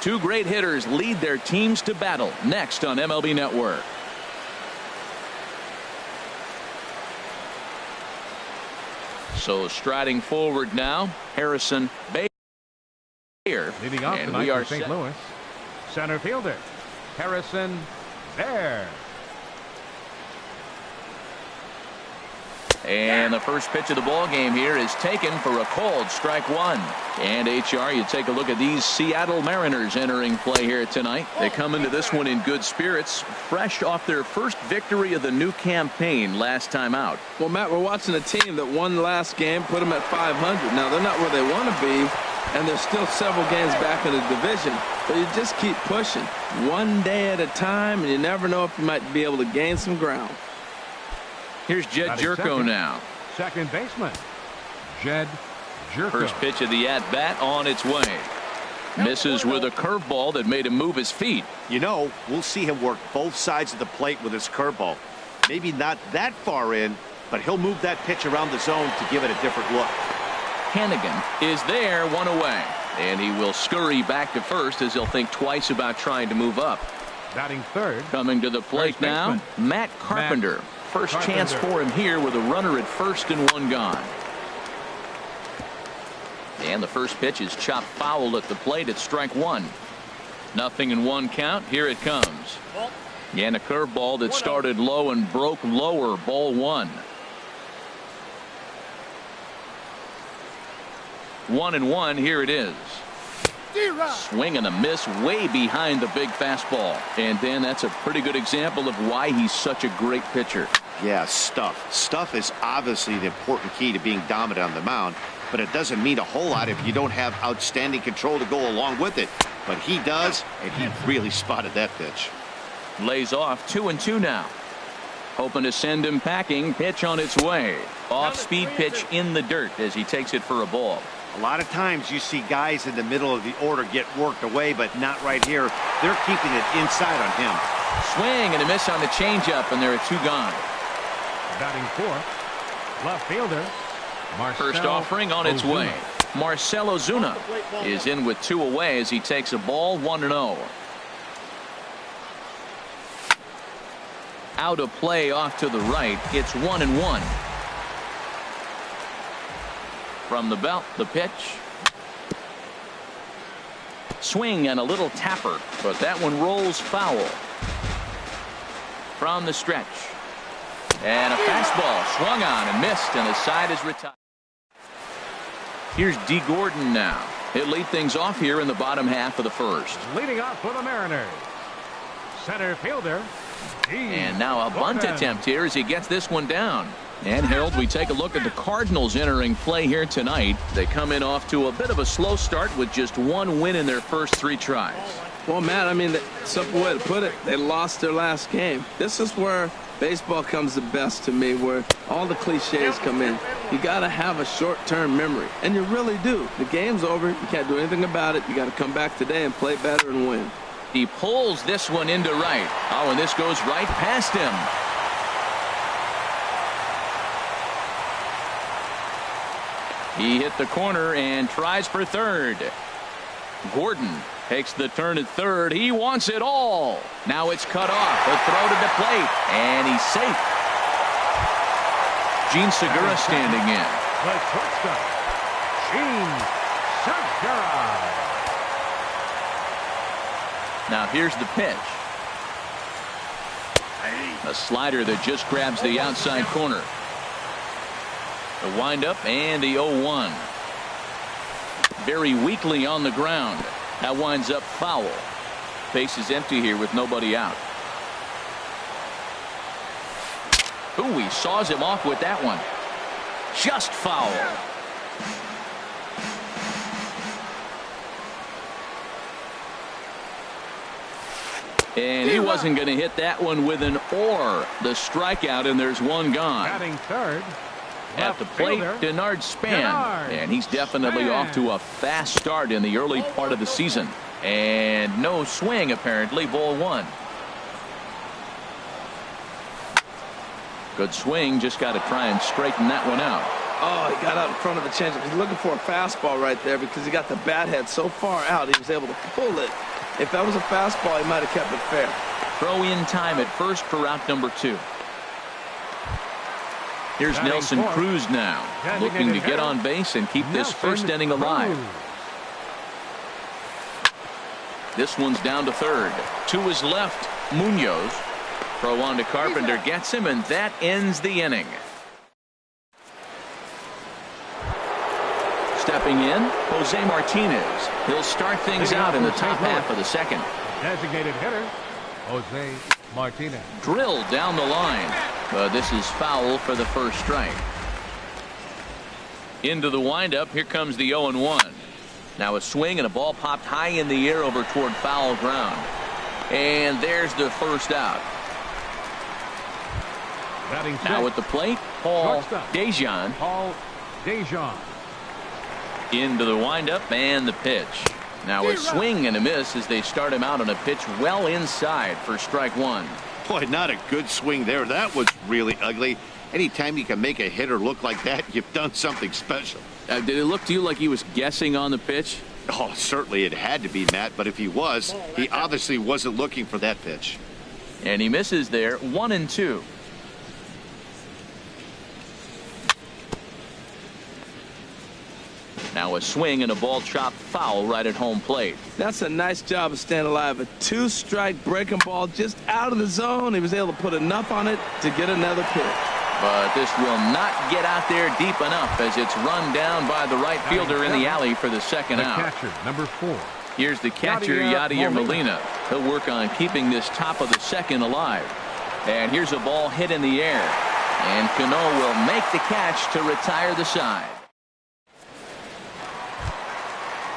Two great hitters lead their teams to battle next on MLB Network. So striding forward now, Harrison Baer. Leading off and tonight we are for St. Louis, center fielder Harrison Baer. And the first pitch of the ball game here is taken for a called strike one. And HR, you take a look at these Seattle Mariners entering play here tonight. They come into this one in good spirits, fresh off their first victory of the new campaign last time out. Well, Matt, we're watching a team that won the last game, put them at 500. Now, they're not where they want to be, and they're still several games back in the division. But you just keep pushing one day at a time, and you never know if you might be able to gain some ground. Here's Jed Jerko now. Second baseman, Jed Jerko. First pitch of the at-bat on its way. Misses with a curveball that made him move his feet. You know, we'll see him work both sides of the plate with his curveball. Maybe not that far in, but he'll move that pitch around the zone to give it a different look. Hannigan is there, one away. And he will scurry back to first as he'll think twice about trying to move up. Batting third. Coming to the plate now, Matt Carpenter. First chance for him here with a runner at first and one gone. And the first pitch is chopped foul at the plate at strike one. 0-1 count. Here it comes. And a curveball that started low and broke lower. Ball one. 1-1. Here it is. Swing and a miss way behind the big fastball. And then that's a pretty good example of why he's such a great pitcher. Yeah, stuff. Stuff is obviously the important key to being dominant on the mound, but it doesn't mean a whole lot if you don't have outstanding control to go along with it. But he does, and he really spotted that pitch. Lays off 2-2 now. Hoping to send him packing. Pitch on its way. Off-speed pitch in the dirt as he takes it for a ball. A lot of times you see guys in the middle of the order get worked away, but not right here. They're keeping it inside on him. Swing and a miss on the changeup, and there are two gone. Batting fourth, left fielder Marcell First offering on its way. Marcell Ozuna is in with two away as he takes a ball 1-0. Out of play off to the right. It's 1-1. From the belt, the pitch. Swing and a little tapper, but that one rolls foul. From the stretch. And a fastball swung on and missed, and the side is retired. Here's D. Gordon now. He'll lead things off here in the bottom half of the first. Leading off for the Mariners, center fielder D. And now a bunt attempt here as he gets this one down. And Harold, we take a look at the Cardinals entering play here tonight. They come in off to a bit of a slow start with just one win in their first three tries. Well, Matt, I mean, the simple way to put it, they lost their last game. This is where baseball comes the best to me, where all the cliches come in. You got to have a short-term memory, and you really do. The game's over. You can't do anything about it. You got to come back today and play better and win. He pulls this one into right. Oh, and this goes right past him. He hit the corner and tries for third. Gordon takes the turn at third. He wants it all. Now it's cut off. A throw to the plate, and he's safe. Gene Segura standing in. The shortstop, Gene Segura. Now here's the pitch. A slider that just grabs the outside corner. The windup and the 0-1. Very weakly on the ground. That winds up foul. Base is empty here with nobody out. Ooh, he saws him off with that one. Just foul. And he wasn't going to hit that one with an or. The strikeout, and there's one gone. Batting third. At the plate, Denard Span. And he's definitely off to a fast start in the early part of the season. And no swing, apparently. Ball one. Good swing, just got to try and straighten that one out. Oh, he got out in front of the changeup. He's looking for a fastball right there because he got the bat head so far out he was able to pull it. If that was a fastball, he might have kept it fair. Throw in time at first for out number 2. Here's Nelson Cruz now, looking to get on base and keep this first inning alive. This one's down to third. To his left, Munoz. Throw on to Carpenter, gets him, and that ends the inning. Stepping in, Jose Martinez. He'll start things out in the top half of the second. Designated hitter, Jose Martinez. Drilled down the line, but this is foul for the first strike. Into the windup, here comes the 0-1. Now a swing and a ball popped high in the air over toward foul ground. And there's the first out. Now at the plate, Paul Dejan. Into the windup and the pitch. Now a swing and a miss as they start him out on a pitch well inside for strike 1. Boy, not a good swing there. That was really ugly. Anytime you can make a hitter look like that, you've done something special. Did it look to you like he was guessing on the pitch? Oh, certainly it had to be, Matt, but if he was, he obviously wasn't looking for that pitch. And he misses there, 1-2. Now a swing and a ball chopped foul right at home plate. That's a nice job of staying alive. A 2-strike breaking ball just out of the zone. He was able to put enough on it to get another pitch. But this will not get out there deep enough as it's run down by the right fielder in the alley for the second out. Catcher, number 4. Here's the catcher, Yadier Molina. He'll work on keeping this top of the second alive. And here's a ball hit in the air. And Cano will make the catch to retire the side.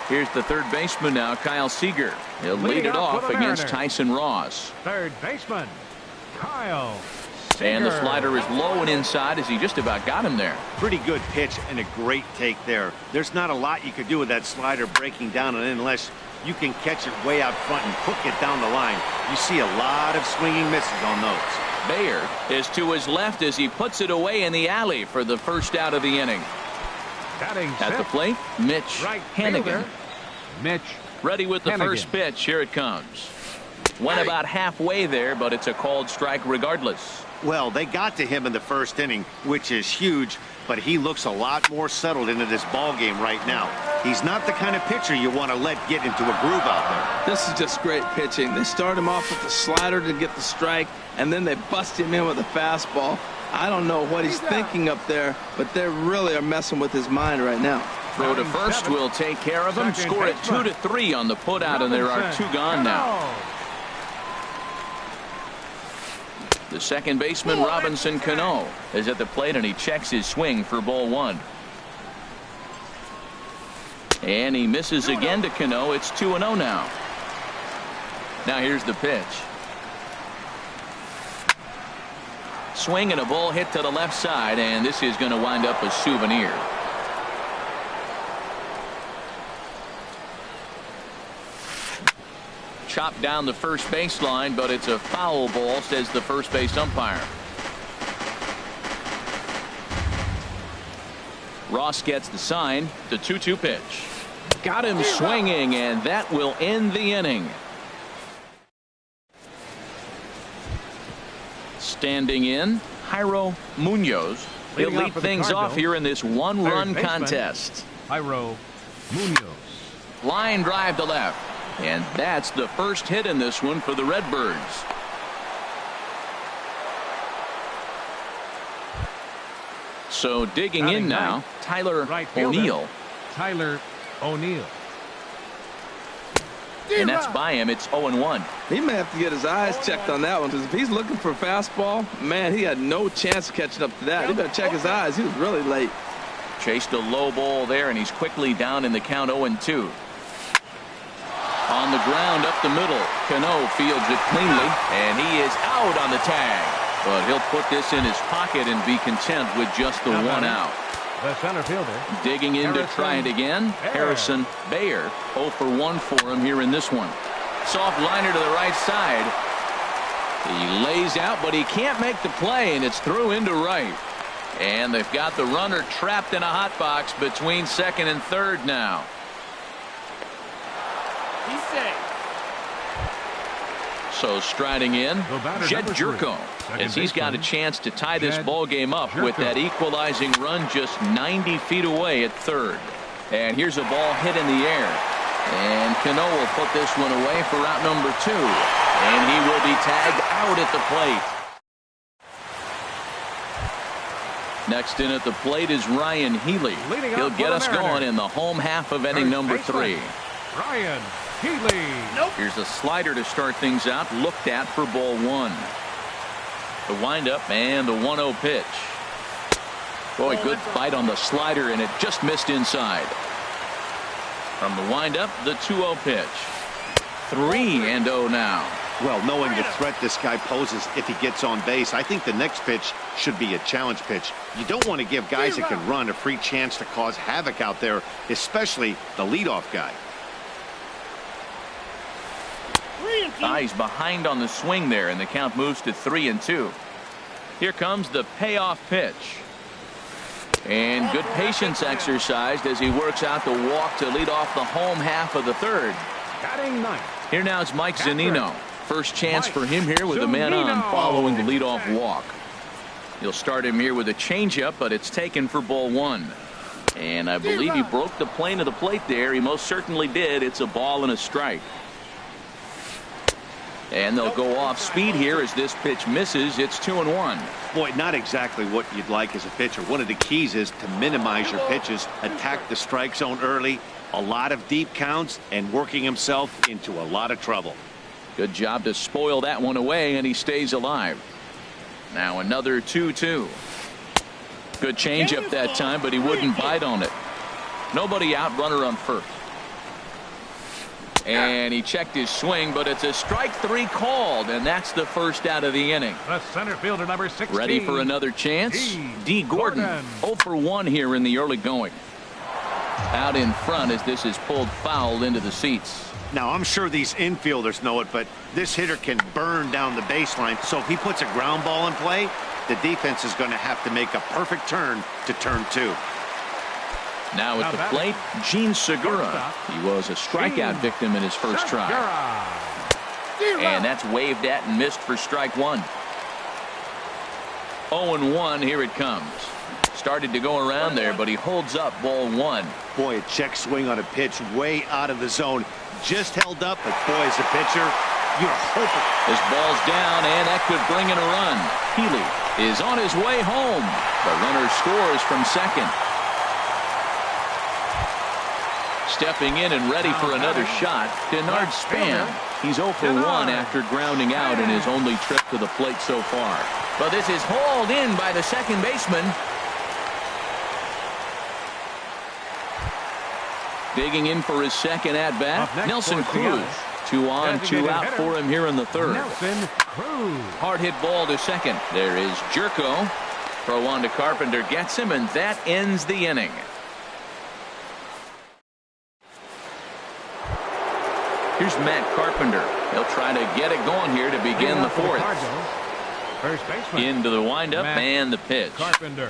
Here's the third baseman now, Kyle Seager. He'll lead it off against Tyson Ross. Third baseman, Kyle Seager. And the slider is low and inside as he just about got him there. Pretty good pitch and a great take there. There's not a lot you could do with that slider breaking down and unless you can catch it way out front and hook it down the line. You see a lot of swinging misses on those. Bayer is to his left as he puts it away in the alley for the first out of the inning. At the plate, Mitch Hannigan. Mitch ready with the first pitch. Here it comes. Went about halfway there, but it's a called strike regardless. Well, they got to him in the first inning, which is huge, but he looks a lot more settled into this ball game right now. He's not the kind of pitcher you want to let get into a groove out there. This is just great pitching. They start him off with the slider to get the strike, and then they bust him in with a fastball. I don't know what he's thinking up there, but they really are messing with his mind right now. Throw to first will take care of him. Score it 2-3 on the putout, and there are 2 gone now. The second baseman, Robinson Cano, is at the plate, and he checks his swing for ball 1. And he misses again to Cano. It's 2-0 now. Now here's the pitch. Swing and a ball hit to the left side, and this is going to wind up a souvenir. Chopped down the first baseline, but it's a foul ball, says the first base umpire. Ross gets the sign. The 2-2 pitch. Got him swinging, and that will end the inning. Standing in, Jairo Munoz. He'll lead things off here in this one-run contest. Jairo Munoz. Line drive to left. And that's the first hit in this one for the Redbirds. So digging in now, Tyler O'Neill. Tyler O'Neill. And that's by him. It's 0-1. He may have to get his eyes checked on that one, because if he's looking for a fastball, man, he had no chance of catching up to that. He better check his eyes. He was really late. Chased a low ball there, and he's quickly down in the count 0-2. On the ground up the middle, Cano fields it cleanly, and he is out on the tag. But he'll put this in his pocket and be content with just the one out. The center fielder. Digging in to try it again, Harrison Bayer. 0 for 1 for him here in this one. Soft liner to the right side. He lays out, but he can't make the play, and it's through into right. And they've got the runner trapped in a hot box between second and third now. He's safe. So striding in, Jed Jerko, as he's got a chance to tie this ball game up with that equalizing run just 90 feet away at third. And here's a ball hit in the air. And Cano will put this one away for out number 2. And he will be tagged out at the plate. Next in at the plate is Ryan Healy. He'll get us going in the home half of inning number 3. Ryan Healy. Here's a slider to start things out, looked at for ball 1. The windup and the 1-0 pitch. Boy, good bite on the slider, and it just missed inside. From the windup, the 2-0 pitch. 3-0 now. Well, knowing the threat this guy poses if he gets on base, I think the next pitch should be a challenge pitch. You don't want to give guys that can run a free chance to cause havoc out there, especially the leadoff guy. He's behind on the swing there, and the count moves to 3-2. Here comes the payoff pitch. And good patience exercised as he works out the walk to lead off the home half of the third. Batting ninth. Here now is Mike Zunino. First chance for him here with a man on following the leadoff walk. He'll start him here with a changeup, but it's taken for ball 1. And I believe he broke the plane of the plate there. He most certainly did. It's a ball and a strike. And they'll go off speed here as this pitch misses. It's 2-1. Boy, not exactly what you'd like as a pitcher. One of the keys is to minimize your pitches, attack the strike zone early, a lot of deep counts, and working himself into a lot of trouble. Good job to spoil that one away, and he stays alive. Now another 2-2. Good changeup that time, but he wouldn't bite on it. Nobody out, runner on first. And he checked his swing, but it's a strike 3 called, and that's the first out of the inning. The center fielder, number 16. Ready for another chance? D. Gordon. 0 for 1 here in the early going. Out in front as this is pulled foul into the seats. Now, I'm sure these infielders know it, but this hitter can burn down the baseline. So if he puts a ground ball in play, the defense is going to have to make a perfect turn to turn 2. Now at the plate, Gene Segura. He was a strikeout victim in his first try. And that's waved at and missed for strike 1. 0-1, here it comes. Started to go around there, but he holds up ball 1. Boy, a check swing on a pitch way out of the zone. Just held up, but boy, as a pitcher, you're hoping. His ball's down, and that could bring in a run. Healy is on his way home. The runner scores from second. Stepping in and ready for another shot, Denard Span. He's 0 for 1 after grounding out in his only trip to the plate so far. But this is hauled in by the second baseman. Digging in for his second at-bat, Nelson Cruz. 2 on, 2 out for him here in the third. Nelson Cruz. Hard hit ball to second. There is Jerko. Throw on to Carpenter gets him, and that ends the inning. Here's Matt Carpenter. He'll try to get it going here to begin the fourth. First baseman. Into the windup and the pitch. Carpenter.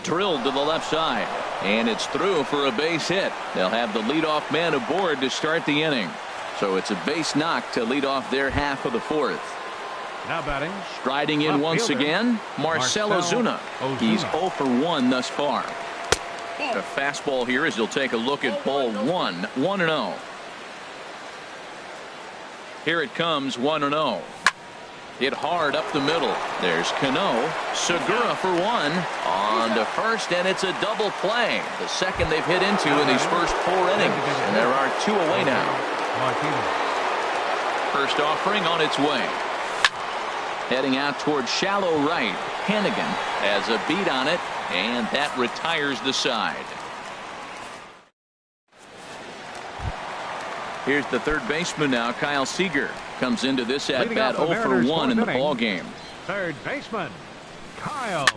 Drilled to the left side. And it's through for a base hit. They'll have the leadoff man aboard to start the inning. So it's a base knock to lead off their half of the fourth. Now batting. Striding in once again, Marcell Ozuna. He's 0 for 1 thus far. A fastball here as he'll take a look at ball 1. 1-0. Here it comes, 1-0. Hit hard up the middle. There's Cano. Segura for 1. On to first, and it's a double play. The second they've hit into in these first 4 innings. And there are 2 away now. First offering on its way. Heading out towards shallow right. Hannigan has a beat on it, and that retires the side. Here's the third baseman now, Kyle Seager. Comes into this at-bat 0 for 1 in the ball game. Third baseman, Kyle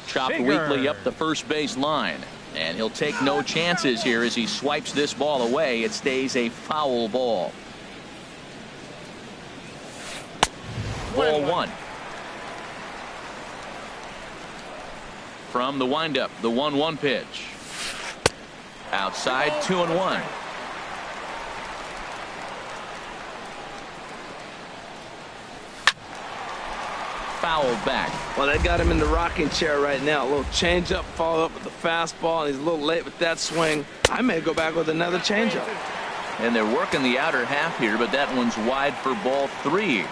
Chopped Seager. weakly up the first base line. And he'll take no chances here as he swipes this ball away. It stays a foul ball. Ball one. From the windup, the 1-1 pitch. Outside, 2-1. Foul back. Well, they got him in the rocking chair right now. A little changeup, follow up with the fastball, and he's a little late with that swing. I may go back with another changeup. And they're working the outer half here, but that one's wide for ball three.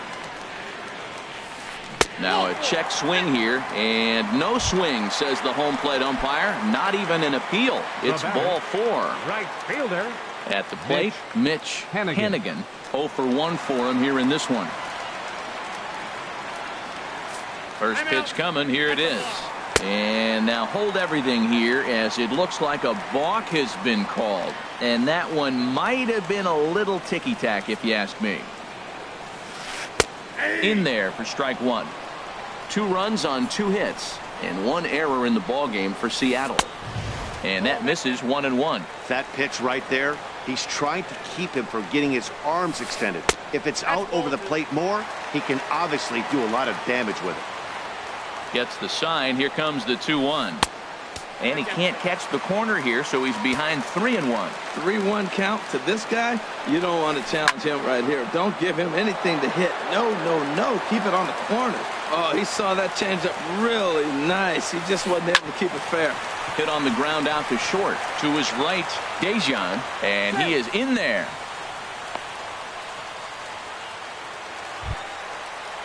Now a check swing here, and no swing, says the home plate umpire. Not even an appeal. It's ball four. Right fielder. At the plate, Mitch Hannigan. 0 for 1 for him here in this one. First pitch coming. Here it is. And now hold everything here, as it looks like a balk has been called. And that one might have been a little ticky-tack, if you ask me. In there for strike one. 2 runs on 2 hits, and 1 error in the ballgame for Seattle. And that misses 1-1. That pitch right there, he's trying to keep him from getting his arms extended. If it's out over the plate more, he can obviously do a lot of damage with it. Gets the sign. Here comes the 2-1. And he can't catch the corner here, so he's behind 3-1. 3-1 count to this guy. You don't want to challenge him right here. Don't give him anything to hit. No, no, no. Keep it on the corner. Oh, he saw that changeup really nice. He just wasn't able to keep it fair. Hit on the ground out to short. To his right, Dejan, and he is in there.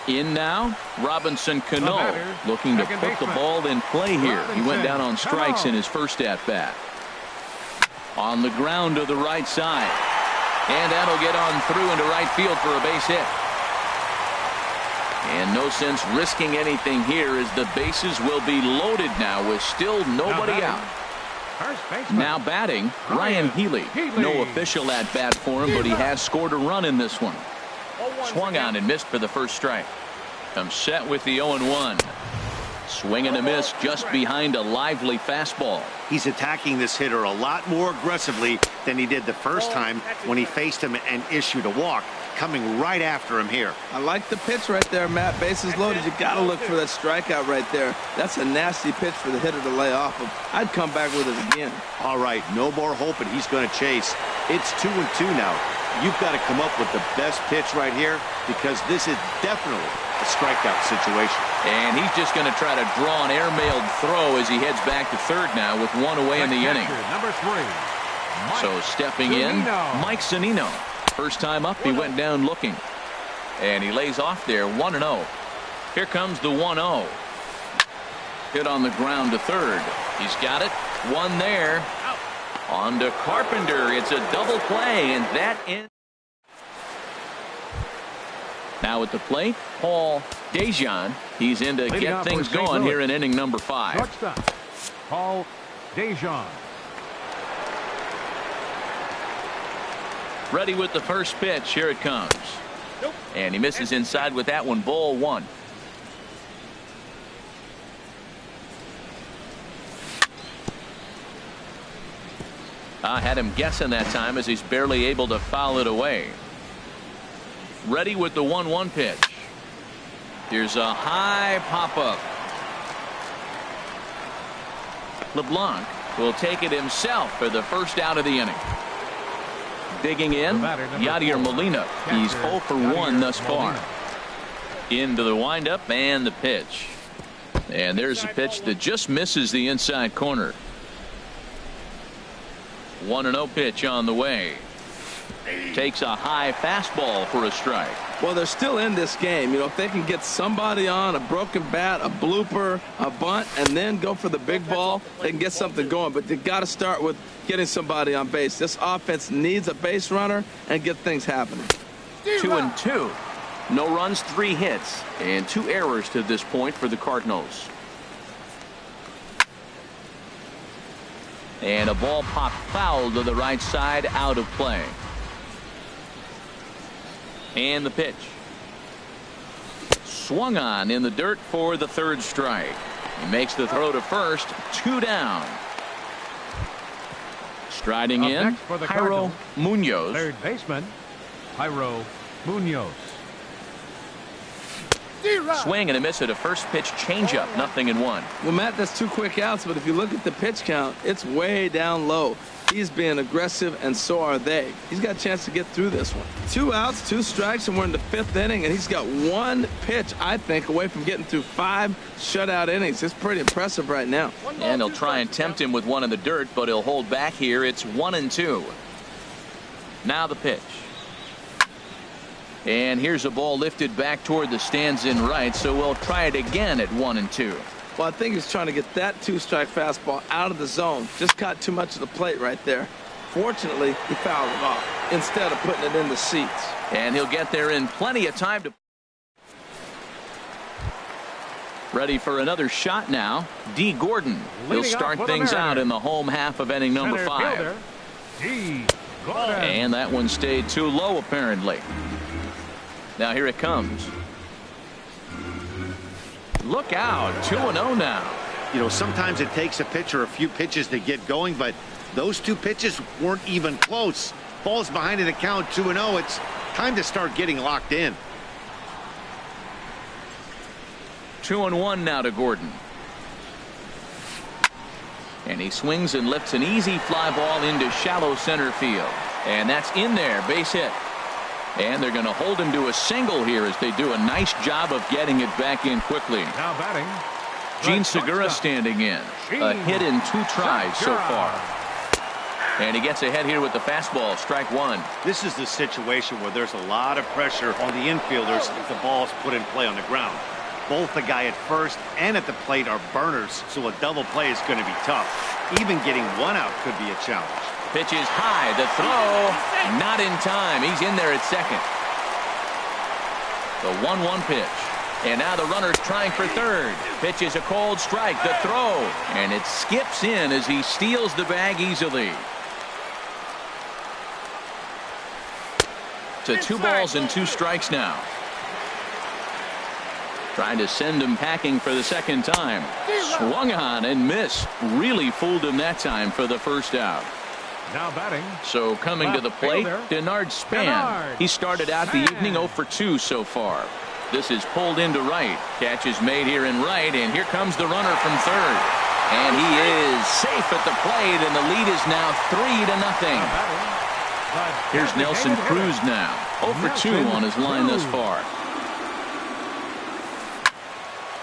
In now, Robinson Cano, looking to put the ball in play here. He went down on strikes in his first at-bat. On the ground to the right side. And that'll get on through into right field for a base hit. And no sense risking anything here, as the bases will be loaded now with still nobody out. Now batting, Ryan Healy. No official at-bat for him, but he has scored a run in this one. Swung on and missed for the first strike. Comes set with the 0-1. Swing and a miss just behind a lively fastball. He's attacking this hitter a lot more aggressively than he did the first time when he faced him and issued a walk, coming right after him here. I like the pitch right there, Matt. Bases loaded. You got to look for that strikeout right there. That's a nasty pitch for the hitter to lay off of. I'd come back with it again. All right, no more hoping he's going to chase. It's 2-2 now. You've got to come up with the best pitch right here, because this is definitely a strikeout situation. And he's just going to try to draw an airmailed throw as he heads back to third now with 1 away in the inning. Number 3. So stepping in, Mike Zunino. First time up, he went down looking. And he lays off there, 1-0. Here comes the 1-0. Hit on the ground to third. He's got it. 1 there. On to Carpenter. It's a double play, and that ends. Now at the plate, Paul Dejan. He's in to get things going here in inning number 5. Shortstop, Paul Dejan. Ready with the first pitch. Here it comes. And he misses inside with that one. Ball 1. I had him guessing that time, as he's barely able to foul it away. Ready with the 1-1 pitch. Here's a high pop-up. LeBlanc will take it himself for the first out of the inning. Digging in, Yadier Molina. He's 0 for 1 thus far. Into the windup and the pitch. And there's a pitch that just misses the inside corner. 1-0 pitch on the way. Takes a high fastball for a strike. Well, they're still in this game. You know, if they can get somebody on, a broken bat, a blooper, a bunt, and then go for the big ball, they can get something going. But they got to start with getting somebody on base. This offense needs a base runner and get things happening. 2-2. No runs, 3 hits, and 2 errors to this point for the Cardinals. And a ball popped foul to the right side, out of play. And the pitch. Swung on in the dirt for the third strike. He makes the throw to first. 2 down. Striding in, Jairo Munoz. Third baseman, Jairo Munoz. Swing and a miss at a first pitch changeup, 0-1. Well, Matt, that's 2 quick outs, but if you look at the pitch count, it's way down low. He's being aggressive, and so are they. He's got a chance to get through this one. 2 outs, 2 strikes, and we're in the 5th inning, and he's got 1 pitch, I think, away from getting through 5 shutout innings. It's pretty impressive right now. And he'll try and tempt him with one in the dirt, but he'll hold back here. It's 1-2. Now the pitch. And here's a ball lifted back toward the stands in right, so we'll try it again at 1-2. Well, I think he's trying to get that 2-strike fastball out of the zone. Just caught too much of the plate right there. Fortunately, he fouled it off instead of putting it in the seats. And he'll get there in plenty of time to... Ready for another shot now. D. Gordon. He'll start things out in the home half of inning number 5. D. Gordon. And that one stayed too low, apparently. Now here it comes. Look out, 2-0 now. You know, sometimes it takes a pitcher a few pitches to get going, but those 2 pitches weren't even close. Falls behind in the count, 2-0. It's time to start getting locked in. 2-1 now to Gordon. And he swings and lifts an easy fly ball into shallow center field. And that's in there, base hit. And they're going to hold him to a single here as they do a nice job of getting it back in quickly. Now batting, Gene Segura standing in. A hit in 2 tries so far. And he gets ahead here with the fastball, strike 1. This is the situation where there's a lot of pressure on the infielders if the ball's put in play on the ground. Both the guy at first and at the plate are burners, so a double play is going to be tough. Even getting 1 out could be a challenge. Pitch is high. The throw, not in time. He's in there at second. The 1-1 pitch. And now the runner's trying for third. Pitch is a cold strike. The throw. And it skips in as he steals the bag easily. To 2 balls and 2 strikes now. Trying to send him packing for the second time. Swung on and missed. Really fooled him that time for the first out. Now batting. So coming to the plate, Denard Span. He started out the evening 0 for 2 so far. This is pulled into right. Catch is made here in right, and here comes the runner from third. And he is safe at the plate, and the lead is now 3-0. Here's Nelson Cruz now. 0 for 2 on his line thus far.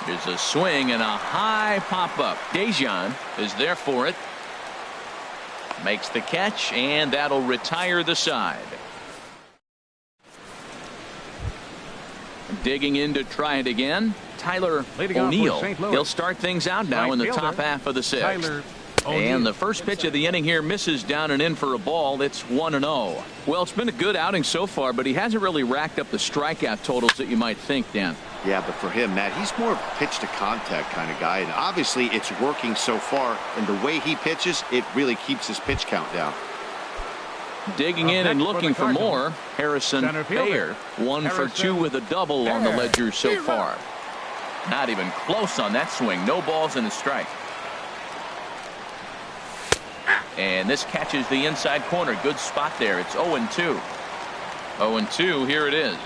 There's a swing and a high pop-up. Dejan is there for it. Makes the catch, and that'll retire the side. Digging in to try it again, Tyler O'Neill. He'll start things out now in the top half of the 6th. And the first pitch of the inning here misses down and in for a ball. It's 1-0. Well, it's been a good outing so far, but he hasn't really racked up the strikeout totals that you might think, Dan. Yeah, but for him, Matt, he's more of a pitch to contact kind of guy, and obviously it's working so far, and the way he pitches, it really keeps his pitch count down. Digging in and looking for more, Harrison Bayer. 1 for 2 with a double on the ledger so far. Not even close on that swing. No balls and a strike. And this catches the inside corner. Good spot there. It's 0-2. 0-2. Here it is.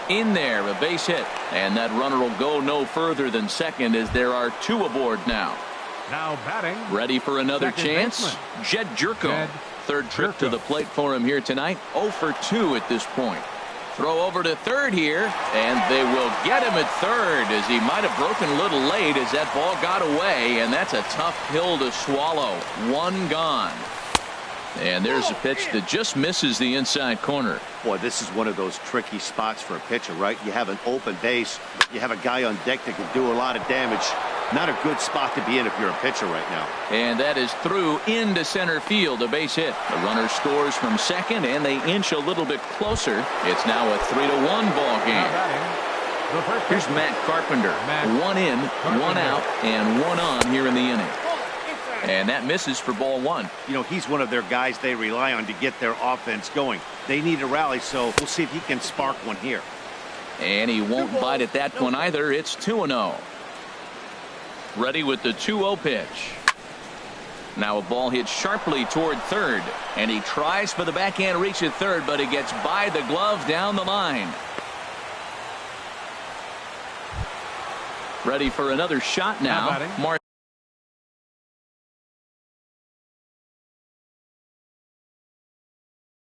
In there, a base hit. And that runner will go no further than second as there are 2 aboard now. Now batting. Ready for another chance? Jed Jerko. Third trip to the plate for him here tonight. 0 for 2 at this point. Throw over to third here, and they will get him at third as he might have broken a little late as that ball got away, and that's a tough pill to swallow. 1 gone. And there's a pitch that just misses the inside corner. Boy, this is one of those tricky spots for a pitcher, right? You have an open base. You have a guy on deck that can do a lot of damage. Not a good spot to be in if you're a pitcher right now. And that is through into center field, a base hit. The runner scores from second, and they inch a little bit closer. It's now a 3-1 ball game. Here's Matt Carpenter. 1 in, 1 out, and 1 on here in the inning. And that misses for ball 1. You know, he's one of their guys they rely on to get their offense going. They need a rally, so we'll see if he can spark one here. And he won't bite at that one either. It's 2-0. Ready with the 2-0 pitch. Now a ball hit sharply toward third, and he tries for the backhand reach at third, but it gets by the glove down the line. Ready for another shot now.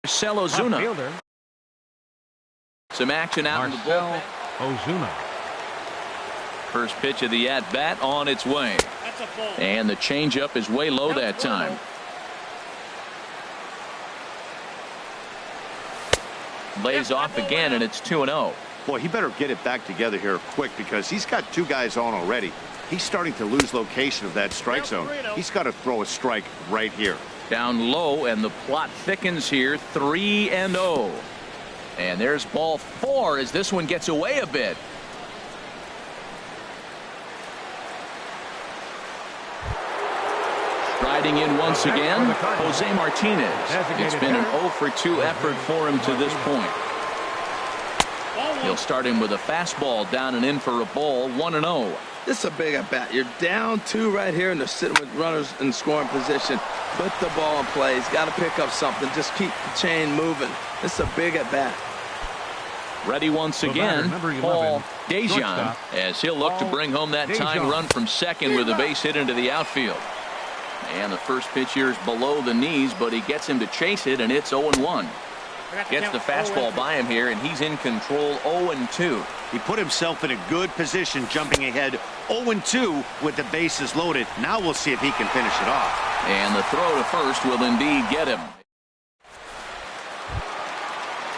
Marcell Ozuna. Some action out in the bullpen. Ozuna. First pitch of the at-bat on its way. And the changeup is way low that time. Lays off again, and it's 2-0. Boy, he better get it back together here quick because he's got two guys on already. He's starting to lose location of that strike zone. He's got to throw a strike right here. Down low, and the plot thickens here. 3-0. And there's ball 4 as this one gets away a bit. Striding in once again, Jose Martinez. It's been an 0-for-2 effort for him to this point. He'll start him with a fastball down and in for a ball. 1-0. This is a big at bat. You're down 2 right here, and they're sitting with runners in scoring position. Put the ball in play. He's got to pick up something. Just keep the chain moving. This is a big at bat. Ready once again, Paul Dejan, as he'll look to bring home that tying run from second with a base hit into the outfield. And the first pitch here is below the knees, but he gets him to chase it, and it's 0-1. Gets the fastball by him here, and he's in control. 0-2. He put himself in a good position, jumping ahead 0-2 with the bases loaded. Now we'll see if he can finish it off. And the throw to first will indeed get him.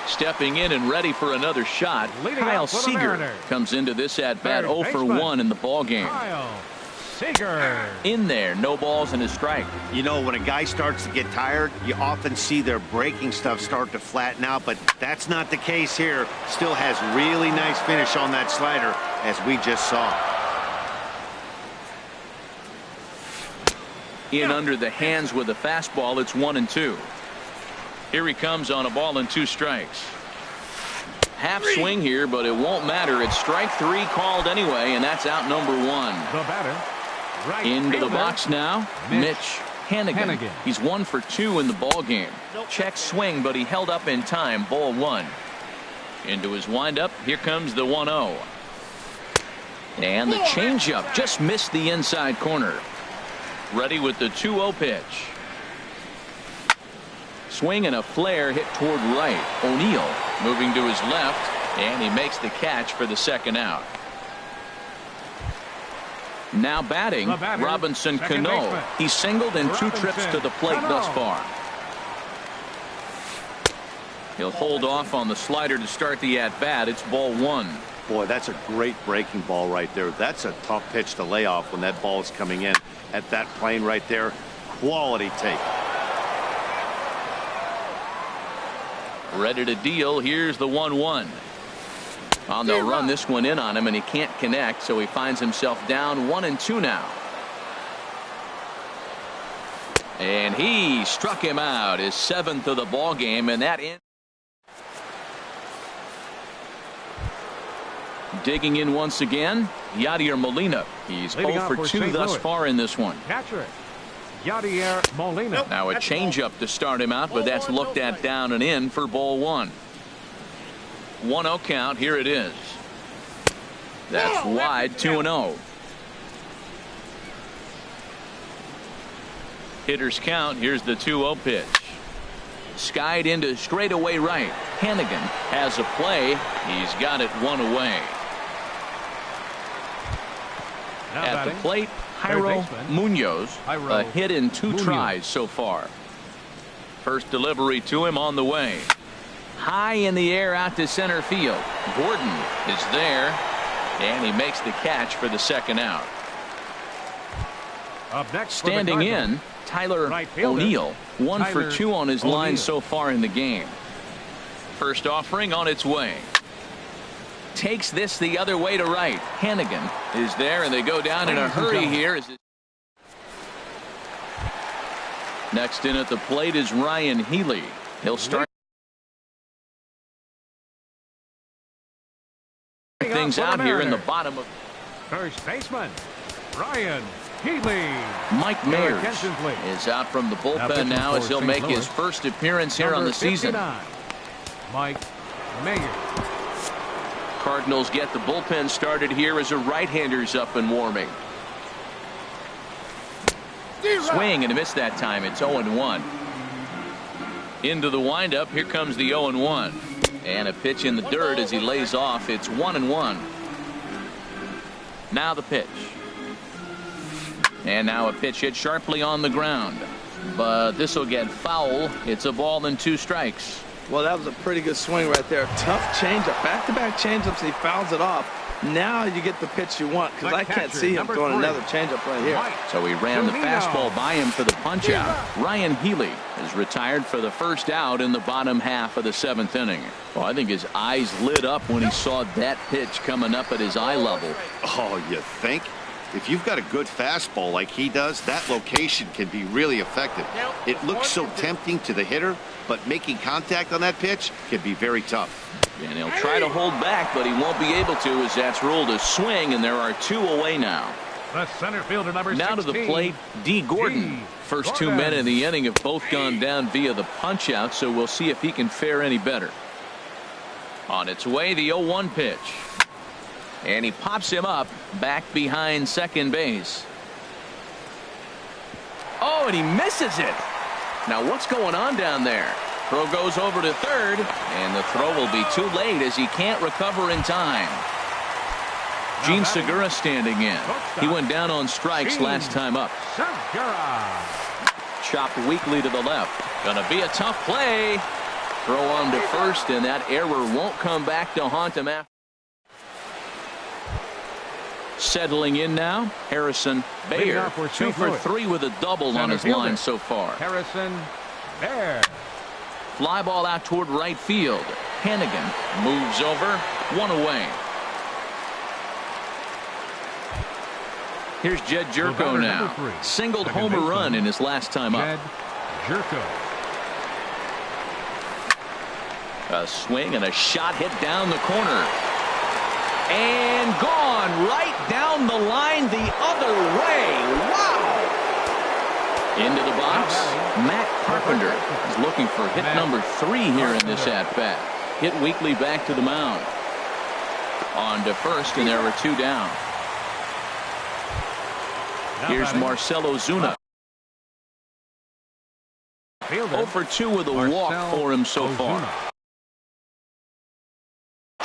Stepping in and ready for another shot, Kyle Seager comes into this at-bat 0-for-1 in the ballgame. In there, no balls and a strike. You know, when a guy starts to get tired, you often see their breaking stuff start to flatten out, but that's not the case here. Still has really nice finish on that slider, as we just saw. In under the hands with a fastball, it's 1-2. Here he comes on a ball and 2 strikes. Half swing here, but it won't matter. It's strike 3 called anyway, and that's out number 1. The batter. Right into the fielder, box now, Mitch Hannigan. He's 1-for-2 in the ball game. Check swing, but he held up in time. Ball 1. Into his windup. Here comes the 1-0. And the changeup just missed the inside corner. Ready with the 2-0 pitch. Swing and a flare hit toward right. O'Neill moving to his left, and he makes the catch for the second out. Now batting, Robinson Cano. He's singled in 2 trips to the plate thus far. He'll hold off on the slider to start the at-bat. It's ball 1. Boy, that's a great breaking ball right there. That's a tough pitch to lay off when that ball is coming in at that plane right there. Quality take. Ready to deal. Here's the 1-1. They'll run this one in on him, and he can't connect, so he finds himself down 1-2 now. And he struck him out, his 7th of the ball game, and that in. Digging in once again, Yadier Molina. He's 0-for-2 thus far in this one. Catcher, Yadier Molina. Now a changeup to start him out, but that's looked at down and in for ball 1. 1-0 count. Here it is. That's wide. 2-0. Hitters count. Here's the 2-0 pitch. Skied into straightaway right. Hannigan has a play. He's got it 1 away. At the plate, Jairo Munoz. A hit in 2 tries so far. First delivery to him on the way. High in the air out to center field. Gordon is there, and he makes the catch for the second out. Up next, standing in, Tyler O'Neill. 1-for-2 on his line so far in the game. First offering on its way. Takes this the other way to right. Hannigan is there, and they go down in a hurry here. Next in at the plate is Ryan Healy. He'll start things out here in the bottom of. First baseman Ryan Healy. Mike Your Mayers attention, please. is out from the Now bullpen pitching now as for he'll St. make his Louis. first appearance here on Number the season. 59, Mike Mayers. Cardinals get the bullpen started here as a right-hander's up and warming. Swing and a miss that time. It's 0-1. Into the windup. Here comes the 0-1. And a pitch in the dirt as he lays off. It's 1-1. Now the pitch. And now a pitch hit sharply on the ground. But this will get foul. It's a ball and 2 strikes. Well, that was a pretty good swing right there. Tough changeup. Back-to-back changeups, and he fouls it off. Now you get the pitch you want, because I can't see him throwing another changeup right here. So he ran the fastball by him for the punch-out. Ryan Healy is retired for the first out in the bottom half of the 7th inning. Well, I think his eyes lit up when he saw that pitch coming up at his eye level. Oh, you think? If you've got a good fastball like he does, that location can be really effective. It looks so tempting to the hitter, but making contact on that pitch can be very tough. And he'll try to hold back, but he won't be able to, as that's ruled a swing, and there are 2 away now. The center fielder, number 16. Now to the plate, D. Gordon. First 2 men in the inning have both gone down via the punch-out, so we'll see if he can fare any better. On its way, the 0-1 pitch. And he pops him up back behind second base. Oh, and he misses it. Now what's going on down there? Throw goes over to third, and the throw will be too late as he can't recover in time. Gene Segura standing in. He went down on strikes last time up. Chopped weakly to the left. Gonna be a tough play. Throw on to first, and that error won't come back to haunt him after. Settling in now, Harrison Baer. 2 for 3 with a double on his line so far. Harrison Baer. Fly ball out toward right field. Hannigan moves over. 1 away. Here's Jed Jerko now. Singled homer run in his last time up. Jed Jerko. A swing and a shot hit down the corner. And gone right down the line the other way. Wow. Into the box, Matt Carpenter is looking for hit number 3 here in this at-bat. Hit weakly back to the mound. On to first, and there are 2 down. Here's Marcell Ozuna. 0 for 2 with a walk for him so far.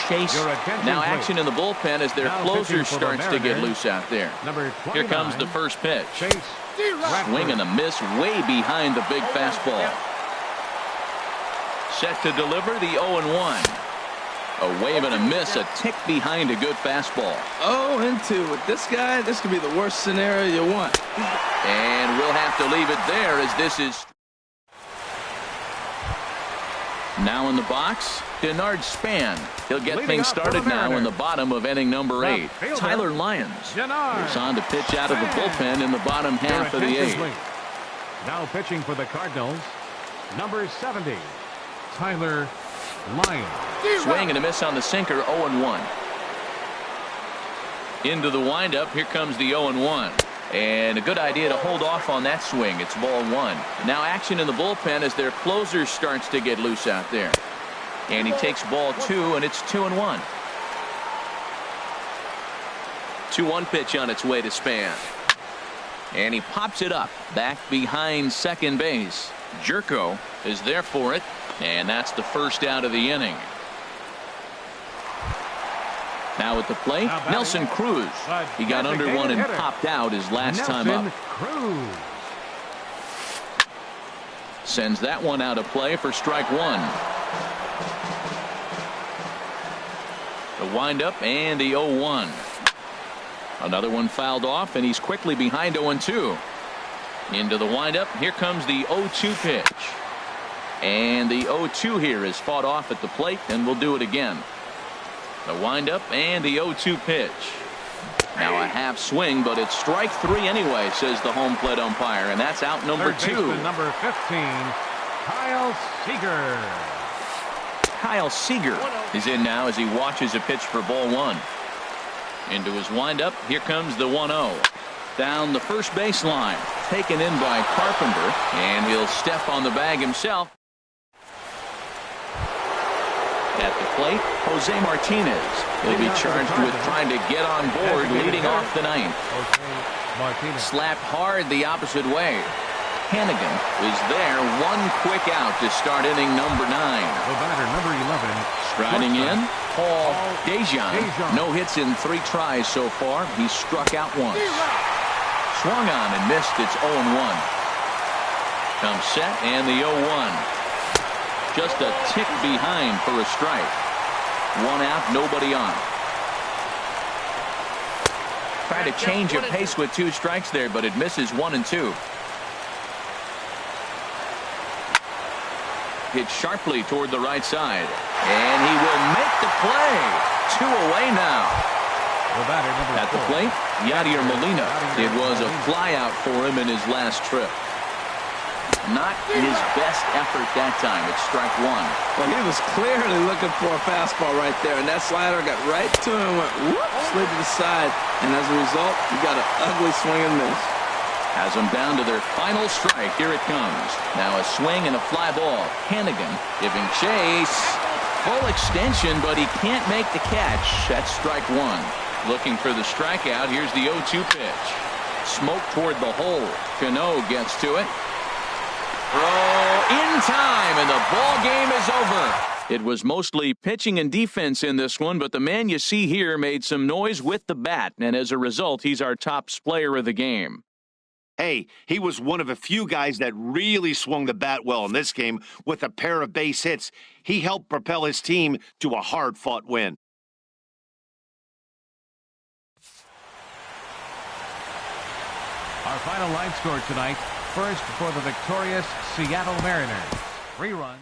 Chase. Now action in the bullpen as their closer starts to get loose out there. Here comes the first pitch. Swing and a miss way behind the big fastball. Set to deliver the 0-1. A wave and a miss, a tick behind a good fastball. 0-2 with this guy. This could be the worst scenario you want. And we'll have to leave it there as this is. Now in the box, Denard Span. He'll get things started now in the bottom of inning number 8. Tyler Lyons is on to pitch out of the bullpen in the bottom half of the 8th. Now pitching for the Cardinals, number 70, Tyler Lyons. Swing and a miss on the sinker, 0-1. Into the windup, here comes the 0-1. And a good idea to hold off on that swing. It's ball 1. Now action in the bullpen as their closer starts to get loose out there. And he takes ball 2, and it's 2-1. 2-1 pitch on its way to Span. And he pops it up back behind second base. Jerko is there for it, and that's the first out of the inning. Now at the plate, Nelson Cruz. He got under one and popped out his last time up. Cruz sends that one out of play for strike 1. The windup and the 0-1. Another one fouled off, and he's quickly behind 0-2. Into the windup, here comes the 0-2 pitch. And the 0-2 here is fought off at the plate, and we'll do it again. The windup and the 0-2 pitch. Now a half swing, but it's strike 3 anyway, says the home plate umpire, and that's out number 2. Number 15, Kyle Seager. Kyle Seager is in now as he watches a pitch for ball 1. Into his windup, here comes the 1-0. Down the first baseline. Taken in by Carpenter. And he'll step on the bag himself. At the plate, Jose Martinez. He'll be charged with trying to get on board leading off the ninth. Slapped hard the opposite way. Hannigan is there. One quick out to start inning number 9. The batter, number 11. Striding in, Paul Dejan. No hits in 3 tries so far. He struck out once. Swung on and missed. It's 0-1. Comes set and the 0-1. Just a tick behind for a strike. 1 out, nobody on. Tried to change of pace with 2 strikes there, but it misses 1 and 2. Hit sharply toward the right side. And he will make the play. 2 away now. At the plate, Yadier Molina. It was a flyout for him in his last trip. Not his best effort that time. It's strike 1. Well, he was clearly looking for a fastball right there, and that slider got right to him and went whoop, slid to the side, and as a result, he got an ugly swing and miss. Has them down to their final strike. Here it comes. Now a swing and a fly ball. Hannigan giving chase. Full extension, but he can't make the catch. That's strike 1. Looking for the strikeout. Here's the 0-2 pitch. Smoke toward the hole. Cano gets to it. Throw in time, and the ball game is over. It was mostly pitching and defense in this one, but the man you see here made some noise with the bat, and as a result, he's our top player of the game. Hey, he was one of a few guys that really swung the bat well in this game with a pair of base hits. He helped propel his team to a hard-fought win. Our final line score tonight. First for the victorious Seattle Mariners. 3 runs.